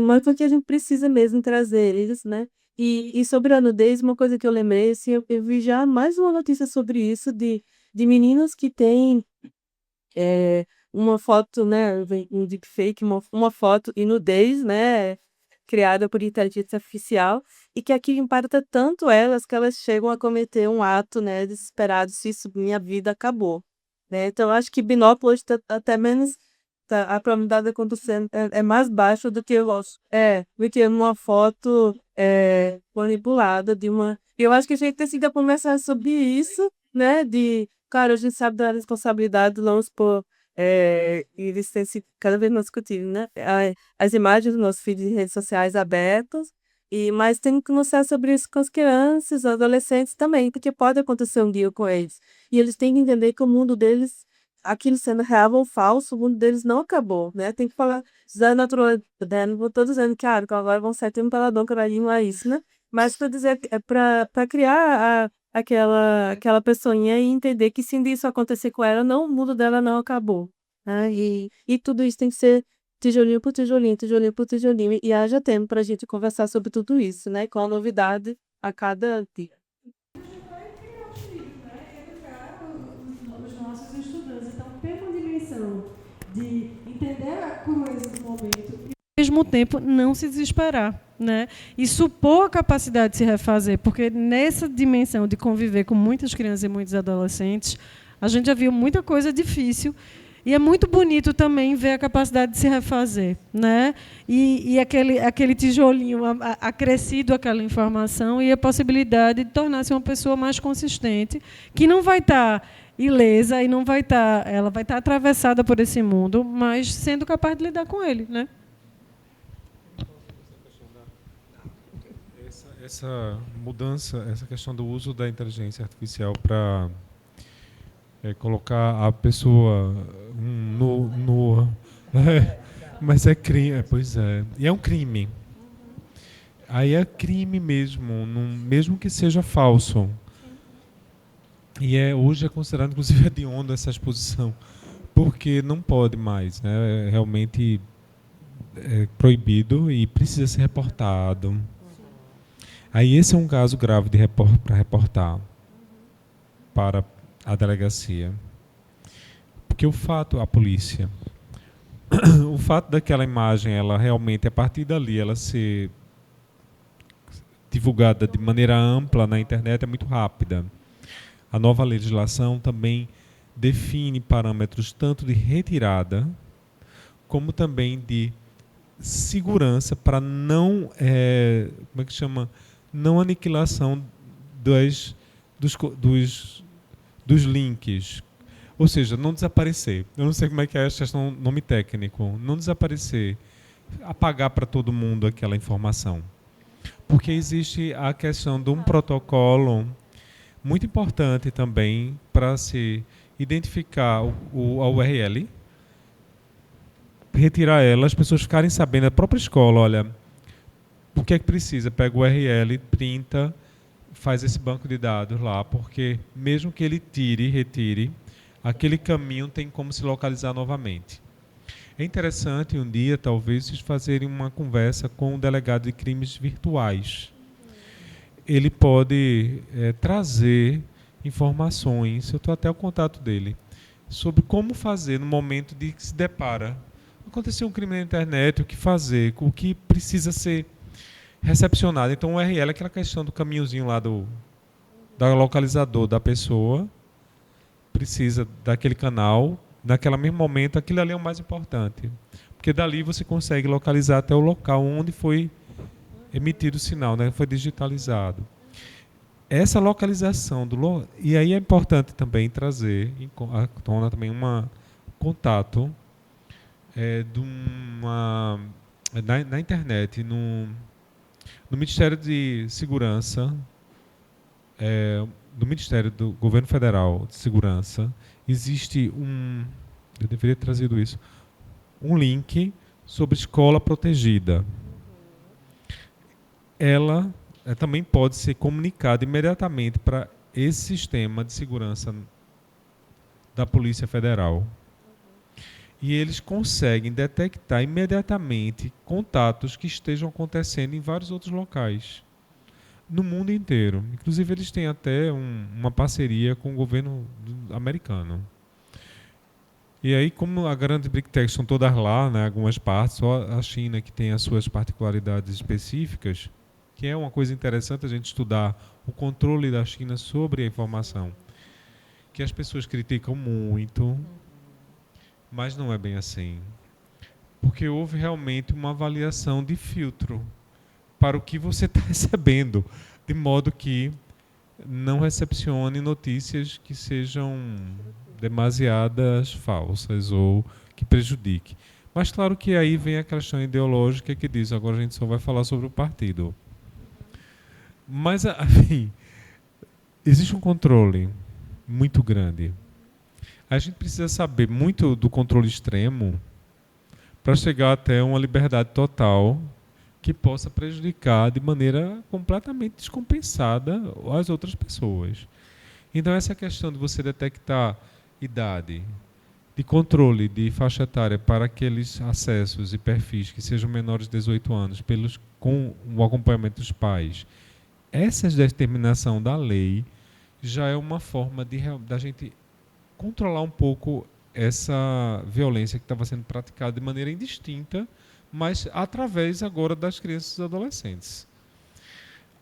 mas porque a gente precisa mesmo trazer eles, né? E sobre a nudez, uma coisa que eu lembrei, assim, eu vi já mais uma notícia sobre isso de meninos que têm uma foto, né? Um deepfake, uma foto em nudez, né? Criada por inteligência artificial e que aquilo impacta tanto elas que elas chegam a cometer um ato, né, desesperado, se isso, minha vida acabou, né? Então, eu acho que binóculo hoje tá até menos, a probabilidade de acontecer é mais baixa do que do que uma foto manipulada de uma. Eu acho que a gente precisa conversar sobre isso, né? Claro, a gente sabe da responsabilidade, vamos por eles têm se cada vez mais discutido, né? As imagens dos nossos filhos em redes sociais abertas, mas tem que conversar sobre isso com as crianças, adolescentes também, porque pode acontecer um dia com eles. E eles têm que entender que o mundo deles, aquilo sendo real ou falso, o mundo deles não acabou, né? Tem que falar, da natureza, né? Não estou dizendo que agora vão ser um paradão para isso, né? Mas para dizer, para criar aquela pessoinha e entender que se isso acontecer com ela, não, o mundo dela não acabou, né? E tudo isso tem que ser tijolinho por tijolinho, tijolinho por tijolinho, e haja tempo para a gente conversar sobre tudo isso, né? Com a novidade a cada dia. Os nossos estudantes. Então, ter uma dimensão de entender a crueza do momento e, ao mesmo tempo, não se desesperar, né? E supor a capacidade de se refazer, porque nessa dimensão de conviver com muitas crianças e muitos adolescentes, a gente já viu muita coisa difícil. E é muito bonito também ver a capacidade de se refazer, né? E aquele tijolinho acrescido aquela informação e a possibilidade de tornar-se uma pessoa mais consistente, que não vai estar ilesa e não vai estar, ela vai estar atravessada por esse mundo, mas sendo capaz de lidar com ele, né? Essa mudança, essa questão do uso da inteligência artificial para colocar a pessoa nua. Mas é crime, pois é. E é um crime. Aí é crime mesmo, mesmo que seja falso. E hoje é considerado, inclusive, hediondo essa exposição, porque não pode mais, né? É realmente proibido e precisa ser reportado. Aí esse é um caso grave para reportar para a delegacia. Porque a polícia, o fato daquela imagem, ela realmente, a partir dali, ela ser divulgada de maneira ampla na internet é muito rápida. A nova legislação também define parâmetros tanto de retirada como também de segurança para não, como é que chama, não aniquilação dos links. Ou seja, não desaparecer. Eu não sei como é que é essa questão, nome técnico. Não desaparecer. Apagar para todo mundo aquela informação. Porque existe a questão de um protocolo muito importante também para se identificar a URL, retirar ela, as pessoas ficarem sabendo, a própria escola, olha, o que é que precisa? Pega o URL, printa, faz esse banco de dados lá, porque mesmo que ele retire, aquele caminho tem como se localizar novamente. É interessante um dia, talvez, vocês fazerem uma conversa com o delegado de crimes virtuais. Ele pode trazer informações, eu estou até o contato dele, sobre como fazer no momento de que se depara. Aconteceu um crime na internet, o que fazer, o que precisa ser recepcionado. Então o URL é aquela questão do caminhozinho lá do localizador da pessoa, precisa daquele canal, naquele mesmo momento, aquilo ali é o mais importante. Porque dali você consegue localizar até o local onde foi emitido o sinal, né? Foi digitalizado. Essa localização e aí é importante também trazer à tona também um contato na internet, no Ministério de Segurança, do Ministério do Governo Federal de Segurança, existe eu deveria ter trazido isso, um link sobre escola protegida. Ela também pode ser comunicada imediatamente para esse sistema de segurança da Polícia Federal. E eles conseguem detectar imediatamente contatos que estejam acontecendo em vários outros locais, no mundo inteiro. Inclusive, eles têm até uma parceria com o governo americano. E aí, como a grande Big Tech são todas lá, né, algumas partes, só a China que tem as suas particularidades específicas, que é uma coisa interessante a gente estudar o controle da China sobre a informação, que as pessoas criticam muito, mas não é bem assim. Porque houve realmente uma avaliação de filtro para o que você está recebendo, de modo que não recepcione notícias que sejam demasiadas falsas ou que prejudique. Mas claro que aí vem a questão ideológica que diz, agora a gente só vai falar sobre o partido. Mas, enfim, existe um controle muito grande. A gente precisa saber muito do controle extremo para chegar até uma liberdade total que possa prejudicar de maneira completamente descompensada as outras pessoas. Então, essa questão de você detectar idade, de controle de faixa etária para aqueles acessos e perfis que sejam menores de 18 anos, com o acompanhamento dos pais, essa determinação da lei já é uma forma da gente controlar um pouco essa violência que estava sendo praticada de maneira indistinta, mas através agora das crianças e adolescentes.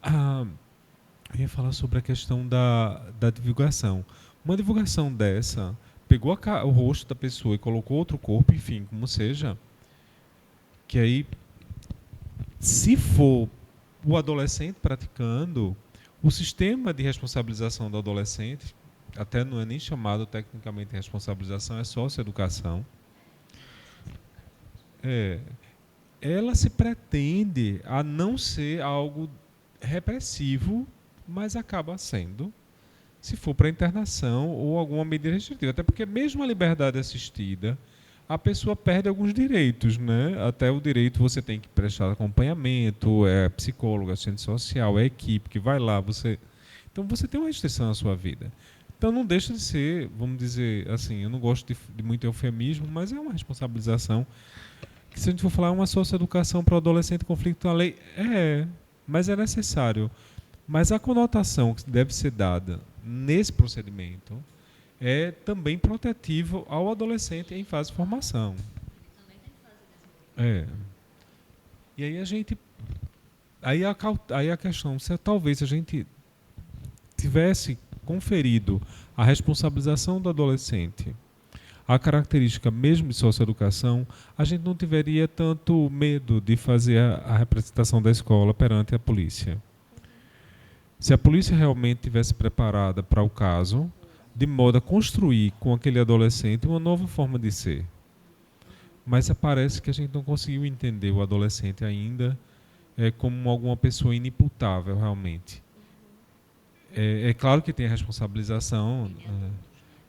Eu ia falar sobre a questão da divulgação. Uma divulgação dessa pegou o rosto da pessoa e colocou outro corpo, enfim, como seja, que aí, se for o adolescente praticando, o sistema de responsabilização do adolescente, até não é nem chamado tecnicamente de responsabilização, é socioeducação, ela se pretende a não ser algo repressivo, mas acaba sendo, se for para internação ou alguma medida restritiva. Até porque mesmo a liberdade assistida, a pessoa perde alguns direitos, né? Até o direito você tem que prestar acompanhamento, psicólogo, assistente social, equipe que vai lá, então você tem uma restrição na sua vida. Então não deixa de ser, vamos dizer assim, eu não gosto de muito eufemismo, mas é uma responsabilização que, se a gente for falar, uma socioeducação para o adolescente conflito com a lei, mas é necessário. Mas a conotação que deve ser dada nesse procedimento é também protetivo ao adolescente em fase de formação. E aí a questão, se talvez a gente tivesse conferido a responsabilização do adolescente, a característica mesmo de socioeducação, a gente não teria tanto medo de fazer a representação da escola perante a polícia. Se a polícia realmente tivesse preparada para o caso, de modo a construir com aquele adolescente uma nova forma de ser. Mas parece que a gente não conseguiu entender o adolescente ainda como alguma pessoa inimputável, realmente. É claro que tem a responsabilização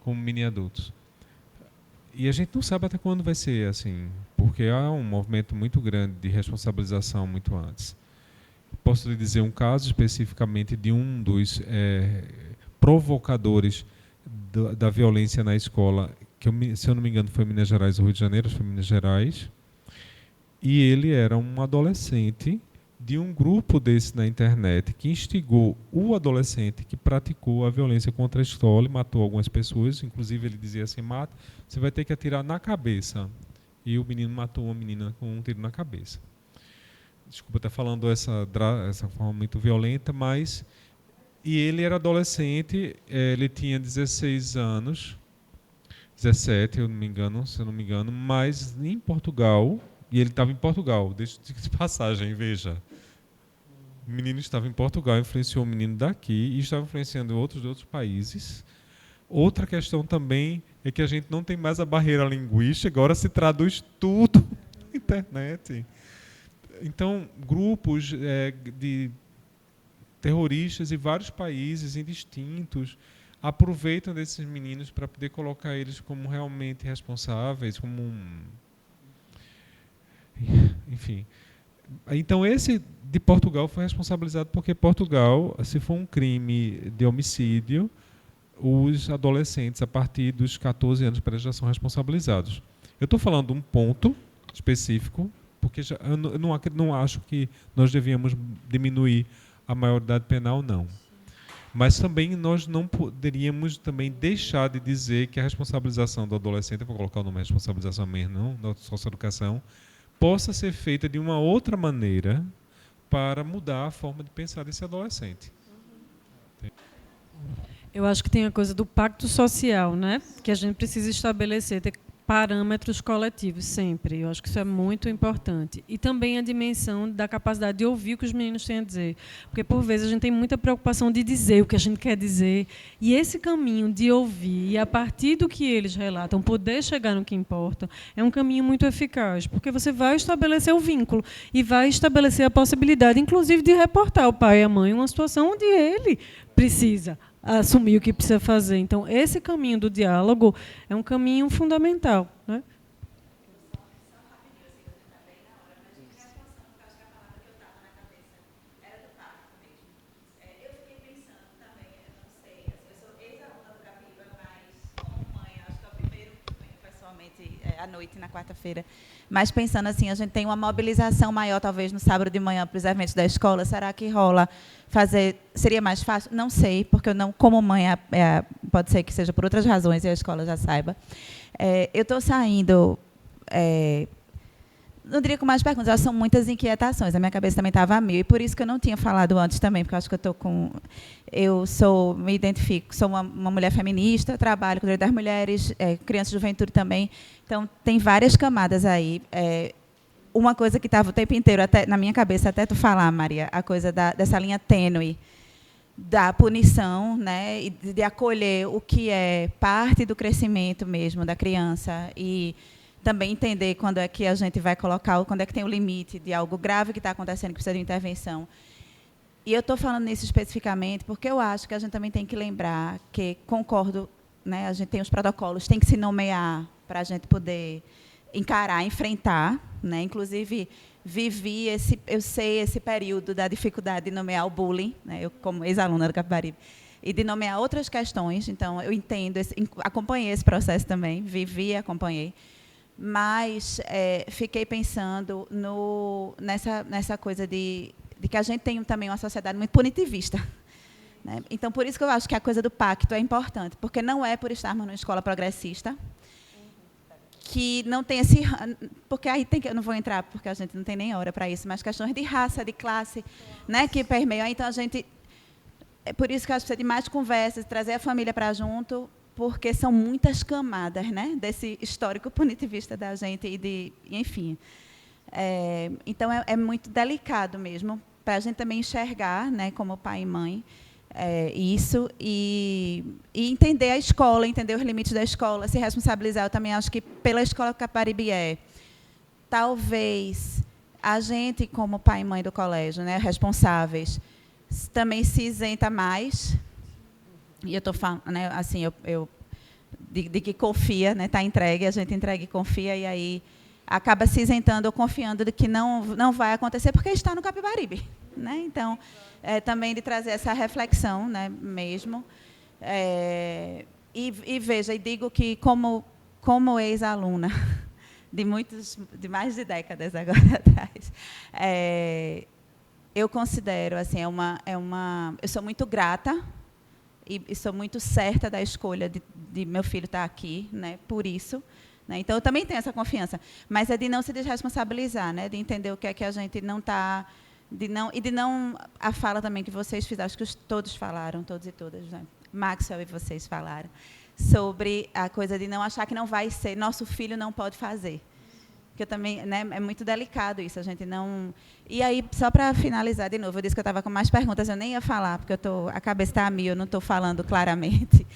como mini-adultos. E a gente não sabe até quando vai ser assim, porque há um movimento muito grande de responsabilização muito antes. Posso lhe dizer um caso especificamente de um dos provocadores da violência na escola, que, se eu não me engano, foi em Minas Gerais ou Rio de Janeiro, foi em Minas Gerais, e ele era um adolescente de um grupo desse na internet que instigou o adolescente que praticou a violência contra a escola e matou algumas pessoas, inclusive ele dizia assim, mata, você vai ter que atirar na cabeça. E o menino matou uma menina com um tiro na cabeça. Desculpa estar falando essa forma muito violenta, mas... E ele era adolescente, ele tinha 16 anos, 17, se eu não me engano, mas em Portugal, e ele estava em Portugal, deixa de passagem, veja. O menino estava em Portugal, influenciou o menino daqui e estava influenciando outros de outros países. Outra questão também é que a gente não tem mais a barreira linguística, agora se traduz tudo na internet. Então, grupos de terroristas em vários países indistintos aproveitam desses meninos para poder colocar eles como realmente responsáveis, como enfim. Então, esse de Portugal foi responsabilizado porque Portugal, se for um crime de homicídio, os adolescentes, a partir dos 14 anos, já são responsabilizados. Eu estou falando de um ponto específico, porque eu não acho que nós devíamos diminuir a maioridade penal, não. Mas também nós não poderíamos também deixar de dizer que a responsabilização do adolescente, eu vou colocar o nome responsabilização mesmo, não, da socioeducação, possa ser feita de uma outra maneira para mudar a forma de pensar desse adolescente. Eu acho que tem a coisa do pacto social, né? Que a gente precisa estabelecer, ter parâmetros coletivos sempre. Eu acho que isso é muito importante. E também a dimensão da capacidade de ouvir o que os meninos têm a dizer. Porque, por vezes, a gente tem muita preocupação de dizer o que a gente quer dizer. E esse caminho de ouvir, e a partir do que eles relatam, poder chegar no que importa, é um caminho muito eficaz. Porque você vai estabelecer o vínculo e vai estabelecer a possibilidade, inclusive, de reportar ao pai e à mãe uma situação onde ele precisa assumir o que precisa fazer. Então, esse caminho do diálogo é um caminho fundamental, né? À noite, na quarta-feira. Mas pensando assim, a gente tem uma mobilização maior, talvez, no sábado de manhã para os eventos da escola. Será que rola fazer? Seria mais fácil? Não sei, porque eu não, como mãe, pode ser que seja por outras razões e a escola já saiba. Eu estou saindo, não diria com mais perguntas, são muitas inquietações. A minha cabeça também estava a mil, e por isso que eu não tinha falado antes também, porque eu acho que me identifico, sou uma mulher feminista, trabalho com o direito das mulheres, criança e juventude também. Então, tem várias camadas aí. Uma coisa que estava o tempo inteiro até na minha cabeça, até tu falar, Maria, a coisa dessa linha tênue da punição, né, e de acolher o que é parte do crescimento mesmo da criança e também entender quando é que a gente vai colocar, quando é que tem o limite de algo grave que está acontecendo, que precisa de intervenção. E eu estou falando nisso especificamente porque eu acho que a gente também tem que lembrar que, concordo, né, a gente tem os protocolos, tem que se nomear para a gente poder encarar, enfrentar, né? Inclusive, eu sei esse período da dificuldade de nomear o bullying, né? Eu, como ex-aluna do Capibaribe, e de nomear outras questões, então eu entendo, acompanhei esse processo também, vivi e acompanhei, mas fiquei pensando nessa coisa de que a gente tem também uma sociedade muito punitivista. Né? Então, por isso que eu acho que a coisa do pacto é importante, porque não é por estarmos numa escola progressista que não tem esse... Porque aí tem que... Eu não vou entrar, porque a gente não tem nem hora para isso, mas questões de raça, de classe, né, que permeiam. Então, a gente... É por isso que eu acho que precisa de mais conversas, trazer a família para junto, porque são muitas camadas, né, desse histórico punitivista da gente, enfim. Então, é muito delicado mesmo, para a gente também enxergar, né, como pai e mãe, isso, e entender a escola, entender os limites da escola, se responsabilizar. Eu também acho que, pela escola que Capibaribe talvez a gente, como pai e mãe do colégio, né, responsáveis, também se isenta mais, e eu estou falando, né, assim, de que confia, né, está entregue, a gente entrega e confia, e aí acaba se isentando ou confiando de que não vai acontecer, porque está no Capibaribe. Né? Então, também de trazer essa reflexão, né, mesmo. E veja, e digo que, como ex-aluna, de mais de décadas agora atrás, eu considero, assim, eu sou muito grata e sou muito certa da escolha de meu filho estar aqui, né, por isso. Né? Então, eu também tenho essa confiança, mas é de não se desresponsabilizar, né, de entender o que é que a gente não está... A fala também que vocês fizeram, acho que todos falaram, todos e todas, né? Maxwell e vocês falaram, sobre a coisa de não achar que não vai ser, nosso filho não pode fazer. Porque também, né, é muito delicado isso, a gente não... E aí, só para finalizar de novo, eu disse que eu estava com mais perguntas, eu nem ia falar, porque a cabeça está a mil, eu não estou falando claramente.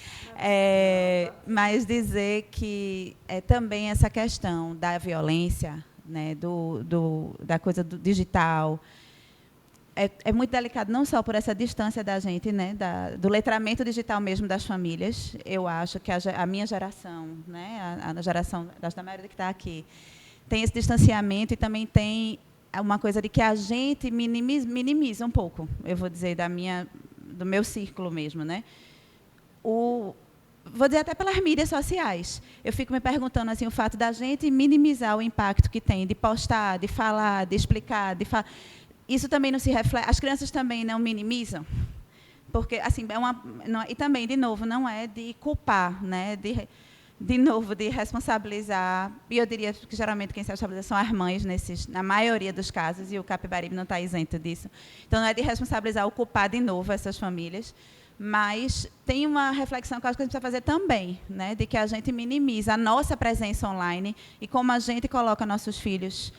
Mas dizer que também essa questão da violência, né, da coisa do digital, é muito delicado, não só por essa distância da gente, né, do letramento digital mesmo das famílias. Eu acho que a minha geração, né, a geração da maioria que está aqui, tem esse distanciamento e também tem uma coisa de que a gente minimiza um pouco, eu vou dizer, do meu círculo mesmo. Né? Vou dizer até pelas mídias sociais. Eu fico me perguntando assim, o fato da gente minimizar o impacto que tem de postar, de falar, de explicar, isso também não se reflete. As crianças também não minimizam, porque assim e também de novo não é de culpar, né? De novo de responsabilizar. E eu diria que geralmente quem se responsabiliza são as mães na maioria dos casos, e o Capibaribe não está isento disso. Então não é de responsabilizar ou culpar de novo essas famílias, mas tem uma reflexão que eu acho que a gente precisa fazer também, né? De que a gente minimiza a nossa presença online e como a gente coloca nossos filhos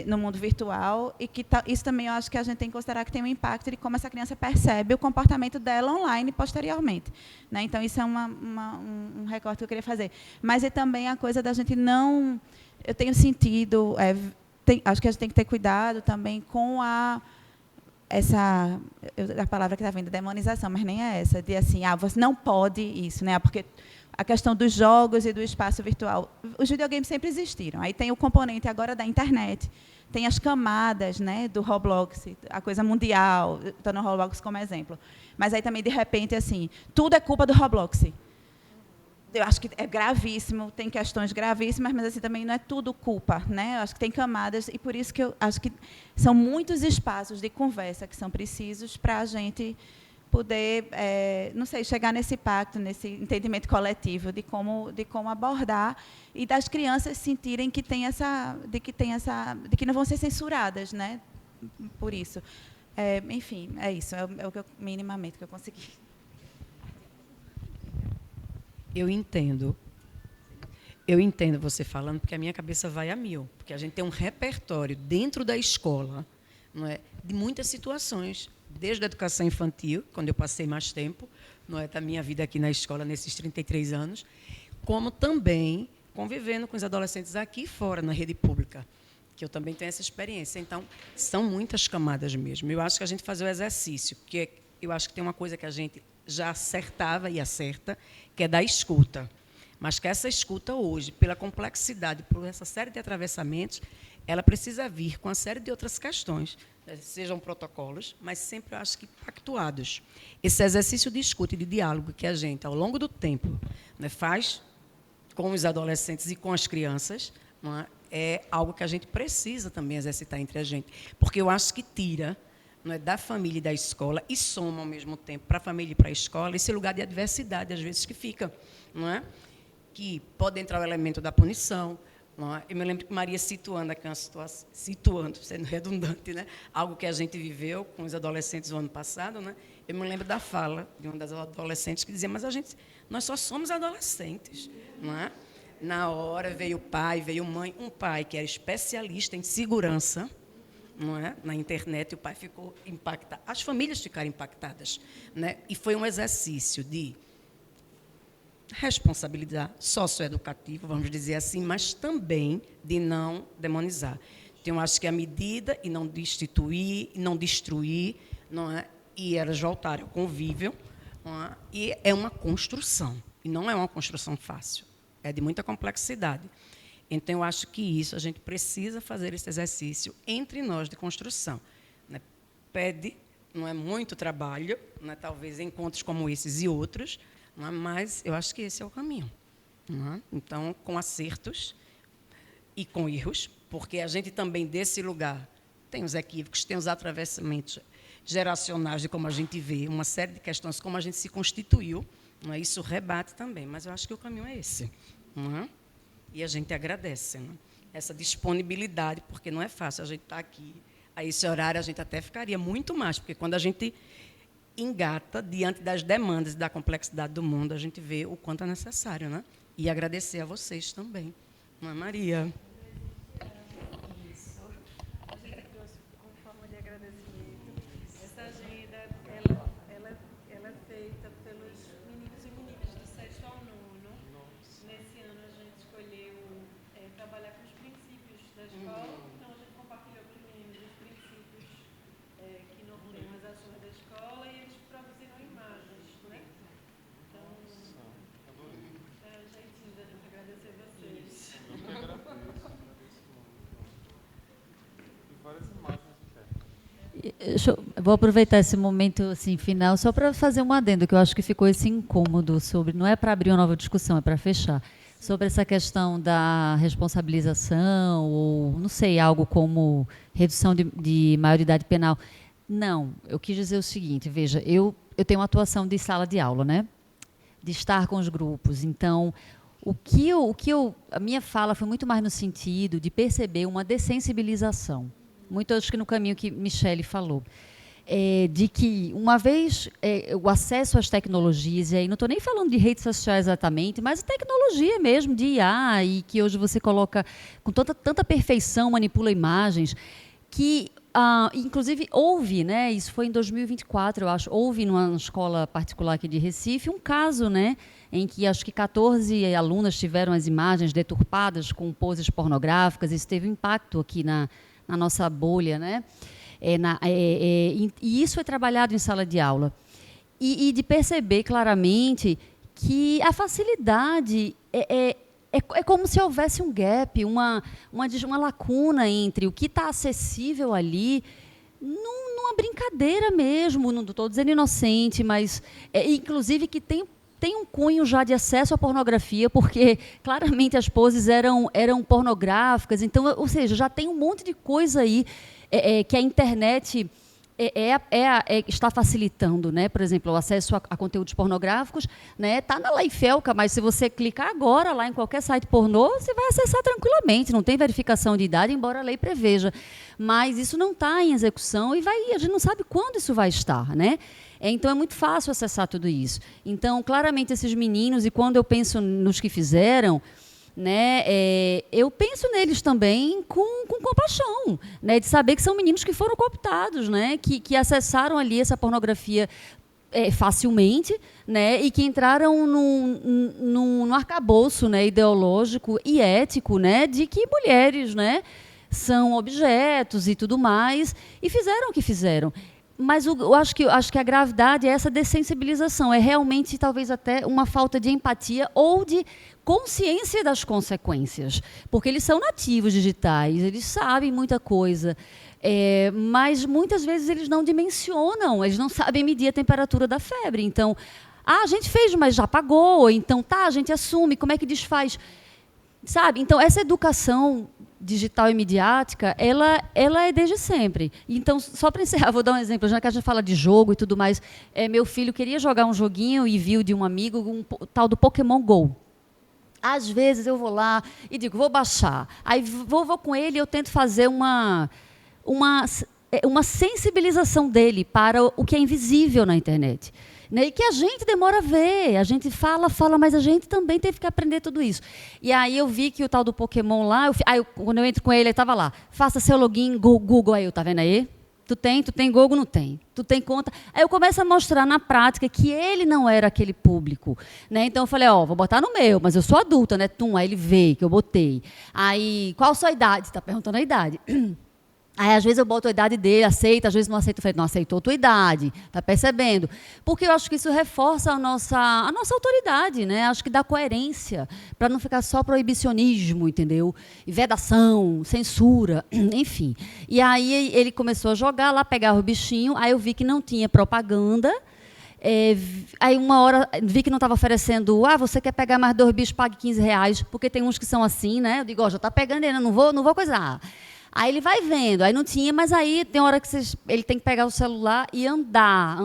no mundo virtual, e que isso também eu acho que a gente tem que considerar que tem um impacto de como essa criança percebe o comportamento dela online posteriormente. Né? Então, isso é um recorte que eu queria fazer. Mas é também a coisa da gente não... Eu tenho sentido... acho que a gente tem que ter cuidado também com a palavra que está vindo, demonização, mas nem é essa, de assim, você não pode isso, né? Porque a questão dos jogos e do espaço virtual. Os videogames sempre existiram. Aí tem o componente agora da internet. Tem as camadas, né, do Roblox, a coisa mundial. Estou no Roblox como exemplo. Mas aí também, de repente, assim, tudo é culpa do Roblox. Eu acho que é gravíssimo, tem questões gravíssimas, mas assim, também não é tudo culpa. Né? Eu acho que tem camadas, e por isso que eu acho que são muitos espaços de conversa que são precisos para a gente poder, não sei, chegar nesse pacto, nesse entendimento coletivo de como abordar, e das crianças sentirem que de que não vão ser censuradas, né? Por isso. Enfim, é isso, é o que minimamente que eu consegui. Eu entendo você falando, porque a minha cabeça vai a mil, porque a gente tem um repertório dentro da escola, não é, de muitas situações, desde a educação infantil, quando eu passei mais tempo, não é, da minha vida aqui na escola, nesses 33 anos, como também convivendo com os adolescentes aqui fora, na rede pública. que eu também tenho essa experiência. Então, são muitas camadas mesmo. Eu acho que a gente fazer o exercício, que eu acho que tem uma coisa que a gente já acertava e acerta, que é da escuta. Mas que essa escuta hoje, pela complexidade, por essa série de atravessamentos, ela precisa vir com uma série de outras questões, né? Sejam protocolos, mas sempre, eu acho que, pactuados. Esse exercício de escuta e de diálogo que a gente, ao longo do tempo, né, faz com os adolescentes e com as crianças, não é algo que a gente precisa também exercitar entre a gente. Porque eu acho que tira, não é, da família e da escola e soma, ao mesmo tempo, para a família e para a escola, esse lugar de adversidade, às vezes, que fica. Não é? Que pode entrar o elemento da punição. Não é? Eu me lembro que Maria situando aqui uma situação, sendo redundante, né? Algo que a gente viveu com os adolescentes no ano passado, né? Eu me lembro da fala de uma das adolescentes que dizia, mas nós só somos adolescentes. Não é? Na hora veio o pai, veio mãe, um pai que era especialista em segurança, não é? Na internet, e o pai ficou impactado. As famílias ficaram impactadas, né? E foi um exercício de responsabilidade socioeducativa, vamos dizer assim, mas também de não demonizar. Então, eu acho que a medida e não destituir, não destruir, não é? E elas voltarem ao convívio, não é? E é uma construção, e não é uma construção fácil, é de muita complexidade. Então, eu acho que isso, a gente precisa fazer esse exercício entre nós de construção. Né? Pede, não é muito trabalho, não é? Talvez encontros como esses e outros, não é? Mas eu acho que esse é o caminho. Não é? Então, com acertos e com erros, porque a gente também, desse lugar, tem os equívocos, tem os atravessamentos geracionais de como a gente vê, uma série de questões, como a gente se constituiu, não é? Isso rebate também, mas eu acho que o caminho é esse. Não é? E a gente agradece, né? Essa disponibilidade, porque não é fácil a gente estar aqui. A esse horário a gente até ficaria muito mais, porque quando a gente engata diante das demandas e da complexidade do mundo, a gente vê o quanto é necessário, né? E agradecer a vocês também. Não é, Maria? Isso. A gente trouxe como forma de agradecimento. Essa agenda, ela é feita pelos meninos e meninas do 6º ao 9º. Nesse ano a gente escolheu trabalhar com os princípios da escola, então a gente compartilhou com os meninos os princípios que norteiam as ações da escola e eles produziram imagens, né? Então, é um jeitinho da gente agradecer vocês. Vou aproveitar esse momento assim, final só para fazer um adendo, que eu acho que ficou esse incômodo sobre, não é para abrir uma nova discussão, é para fechar, sobre essa questão da responsabilização, ou, não sei, algo como redução de maioridade penal. Não, eu quis dizer o seguinte, veja, eu tenho uma atuação de sala de aula, né? De estar com os grupos, então, a minha fala foi muito mais no sentido de perceber uma dessensibilização, muito acho que no caminho que Michele falou, de que, uma vez o acesso às tecnologias, e aí não estou nem falando de redes sociais exatamente, mas tecnologia mesmo, de IA, e que hoje você coloca com tanta perfeição, manipula imagens, que, inclusive, houve, né, isso foi em 2024, eu acho, houve numa escola particular aqui de Recife, um caso, né, em que acho que 14 alunas tiveram as imagens deturpadas com poses pornográficas, isso teve um impacto aqui na nossa bolha, né? E isso é trabalhado em sala de aula. E de perceber claramente que a facilidade é como se houvesse um gap, uma lacuna entre o que está acessível ali, numa brincadeira mesmo, não estou dizendo inocente, mas inclusive que tem um cunho já de acesso à pornografia, porque claramente as poses eram pornográficas, então, ou seja, já tem um monte de coisa aí que a internet está facilitando, né? Por exemplo, o acesso a conteúdos pornográficos, né? Está na Lei Felca, mas se você clicar agora lá em qualquer site pornô, você vai acessar tranquilamente, não tem verificação de idade, embora a lei preveja. Mas isso não está em execução e a gente não sabe quando isso vai estar, né? Então, é muito fácil acessar tudo isso. Então, claramente, esses meninos, e quando eu penso nos que fizeram, né, eu penso neles também com compaixão, né, de saber que são meninos que foram cooptados, né, que acessaram ali essa pornografia facilmente, né, e que entraram num arcabouço, né, ideológico e ético, né, de que mulheres, né, são objetos e tudo mais, e fizeram o que fizeram. Mas eu acho que a gravidade é essa dessensibilização, é realmente talvez até uma falta de empatia ou de consciência das consequências, porque eles são nativos digitais, eles sabem muita coisa, mas muitas vezes eles não dimensionam, eles não sabem medir a temperatura da febre. Então, a gente fez, mas já pagou, então a gente assume, como é que desfaz? Sabe? Então, essa educação digital e midiática, ela é desde sempre. Então, só para encerrar, vou dar um exemplo, já que a gente fala de jogo e tudo mais, meu filho queria jogar um joguinho e viu de um amigo um tal do Pokémon GO. Às vezes eu vou lá e digo, vou baixar. Aí vou com ele e eu tento fazer uma sensibilização dele para o que é invisível na internet. Né? E que a gente demora a ver, a gente fala, mas a gente também teve que aprender tudo isso. E aí eu vi que o tal do Pokémon lá, quando eu entro com ele estava lá, faça seu login, Google, aí eu, tá vendo aí? Tu tem Google, não tem. Tu tem conta. Aí eu começo a mostrar na prática que ele não era aquele público. Né? Então eu falei, vou botar no meu, mas eu sou adulta, né? Aí ele veio, que eu botei. Aí, qual a sua idade? Você está perguntando a idade. Aí, às vezes, eu boto a idade dele, aceita, às vezes não aceita. Eu falei, não aceitou a tua idade, está percebendo? Porque eu acho que isso reforça a nossa autoridade, né? Acho que dá coerência, para não ficar só proibicionismo, entendeu? E vedação, censura, enfim. E aí ele começou a jogar lá, pegar o bichinho, aí eu vi que não tinha propaganda. Aí uma hora vi que não estava oferecendo, você quer pegar mais 2 bichos, pague R$15, porque tem uns que são assim, né? Eu digo, já está pegando ele, não vou coisar. Aí ele vai vendo, aí não tinha, mas aí tem hora que ele tem que pegar o celular e andar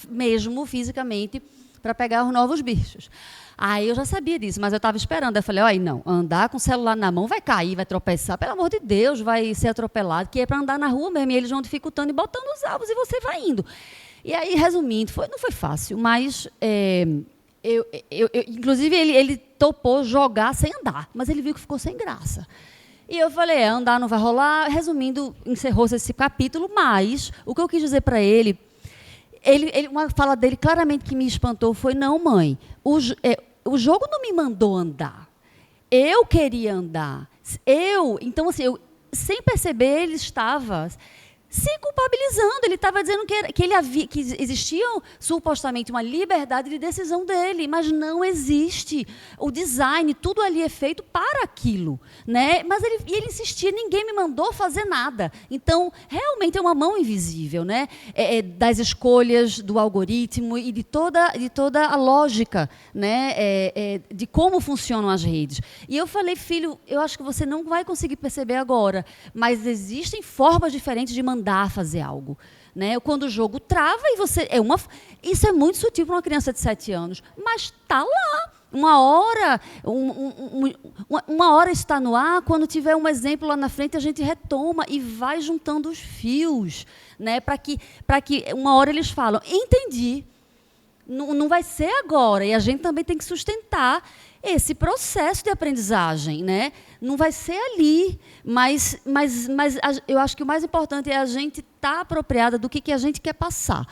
mesmo fisicamente para pegar os novos bichos. Aí eu já sabia disso, mas eu estava esperando. Eu falei, não, andar com o celular na mão vai cair, vai tropeçar, pelo amor de Deus, vai ser atropelado, que é para andar na rua mesmo, e eles vão dificultando e botando os alvos e você vai indo. E aí, resumindo, não foi fácil, mas inclusive ele topou jogar sem andar, mas ele viu que ficou sem graça. E eu falei, andar não vai rolar. Resumindo, encerrou-se esse capítulo, mas o que eu quis dizer para ele, uma fala dele claramente que me espantou foi, não, mãe, o jogo não me mandou andar. Eu queria andar. Então, assim, sem perceber, ele estava se culpabilizando. Ele estava dizendo que existia supostamente uma liberdade de decisão dele, mas não existe. O design, tudo ali é feito para aquilo. Né? Mas ele insistia, ninguém me mandou fazer nada. Então, realmente é uma mão invisível, né? Das escolhas do algoritmo e de toda a lógica, né? De como funcionam as redes. E eu falei, filho, eu acho que você não vai conseguir perceber agora, mas existem formas diferentes de mandar fazer algo. Né? Quando o jogo trava e você... Isso é muito sutil para uma criança de 7 anos, mas está lá. Uma hora está no ar, quando tiver um exemplo lá na frente, a gente retoma e vai juntando os fios. Né? Para que uma hora eles falam, entendi, não vai ser agora. E a gente também tem que sustentar esse processo de aprendizagem, né? Não vai ser ali, mas eu acho que o mais importante é a gente estar apropriada do que a gente quer passar,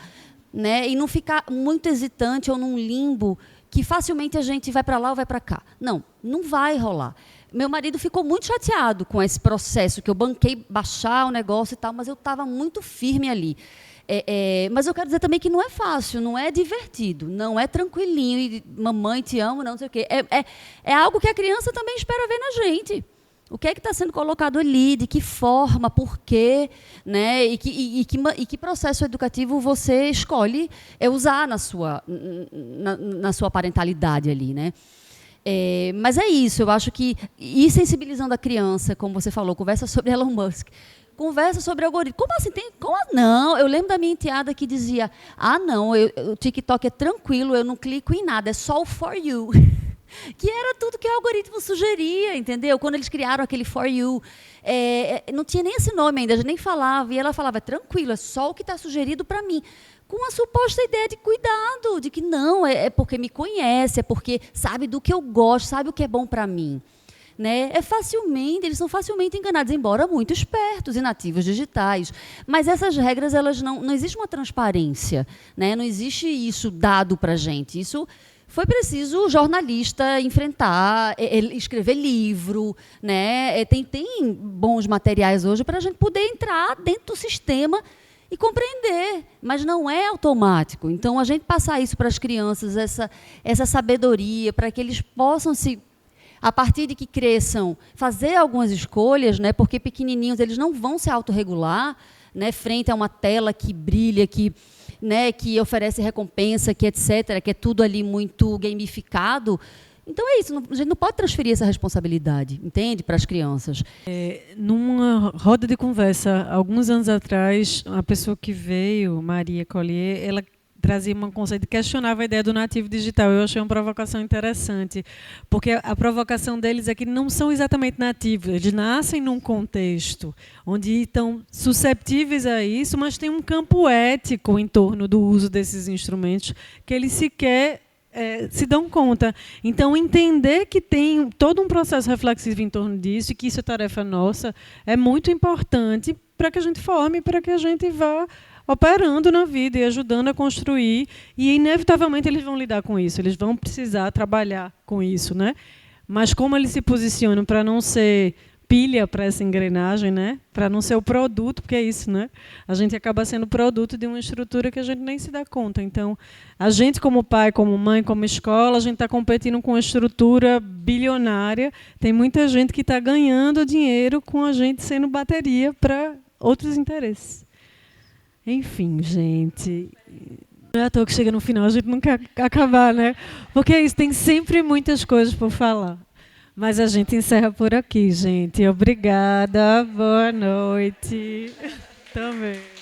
né? E não ficar muito hesitante ou num limbo que facilmente a gente vai para lá ou vai para cá. Não vai rolar. Meu marido ficou muito chateado com esse processo, que eu banquei baixar o negócio e tal, mas eu estava muito firme ali. Mas eu quero dizer também que não é fácil, não é divertido, não é tranquilinho, e mamãe te amo, não sei o quê. É algo que a criança também espera ver na gente. O que é que está sendo colocado ali, de que forma, por quê, né? E que processo educativo você escolhe usar na sua parentalidade ali, né? Mas é isso, eu acho que ir sensibilizando a criança, como você falou, conversa sobre Elon Musk, conversa sobre algoritmo. Como assim? Não, eu lembro da minha enteada que dizia, não, o TikTok é tranquilo, eu não clico em nada, é só o For You. Que era tudo que o algoritmo sugeria, entendeu? Quando eles criaram aquele For You, não tinha nem esse nome ainda, a gente nem falava, e ela falava, tranquilo, é só o que está sugerido para mim. Com a suposta ideia de cuidado, de que não, é porque me conhece, é porque sabe do que eu gosto, sabe o que é bom para mim. Né? Eles são facilmente enganados, embora muito espertos e nativos digitais. Mas essas regras, elas não existe uma transparência, né? Não existe isso dado para a gente. Isso foi preciso o jornalista enfrentar, escrever livro, né? Tem bons materiais hoje para a gente poder entrar dentro do sistema e compreender, mas não é automático. Então, a gente passar isso para as crianças, essa sabedoria, para que eles possam a partir de que cresçam, fazer algumas escolhas, né? Porque pequenininhos eles não vão se autorregular, né? Frente a uma tela que brilha, né, que oferece recompensa, que etc., que é tudo ali muito gamificado. Então é isso, a gente não pode transferir essa responsabilidade, entende, para as crianças. Numa roda de conversa, alguns anos atrás, a pessoa que veio, Maria Collier, ela trazia um conceito, questionava a ideia do nativo digital. Eu achei uma provocação interessante, porque a provocação deles é que não são exatamente nativos, eles nascem num contexto onde estão susceptíveis a isso, mas tem um campo ético em torno do uso desses instrumentos que eles sequer se dão conta. Então, entender que tem todo um processo reflexivo em torno disso e que isso é tarefa nossa é muito importante para que a gente forme, para que a gente vá operando na vida e ajudando a construir, e inevitavelmente eles vão lidar com isso, eles vão precisar trabalhar com isso, né? Mas como eles se posicionam para não ser pilha para essa engrenagem, né? Para não ser o produto, porque é isso, né? A gente acaba sendo produto de uma estrutura que a gente nem se dá conta. Então, a gente como pai, como mãe, como escola, a gente está competindo com uma estrutura bilionária, tem muita gente que está ganhando dinheiro com a gente sendo bateria para outros interesses. Enfim, gente, não é à toa que chega no final, a gente não quer acabar, né? Porque é isso, tem sempre muitas coisas por falar. Mas a gente encerra por aqui, gente. Obrigada, boa noite. Também.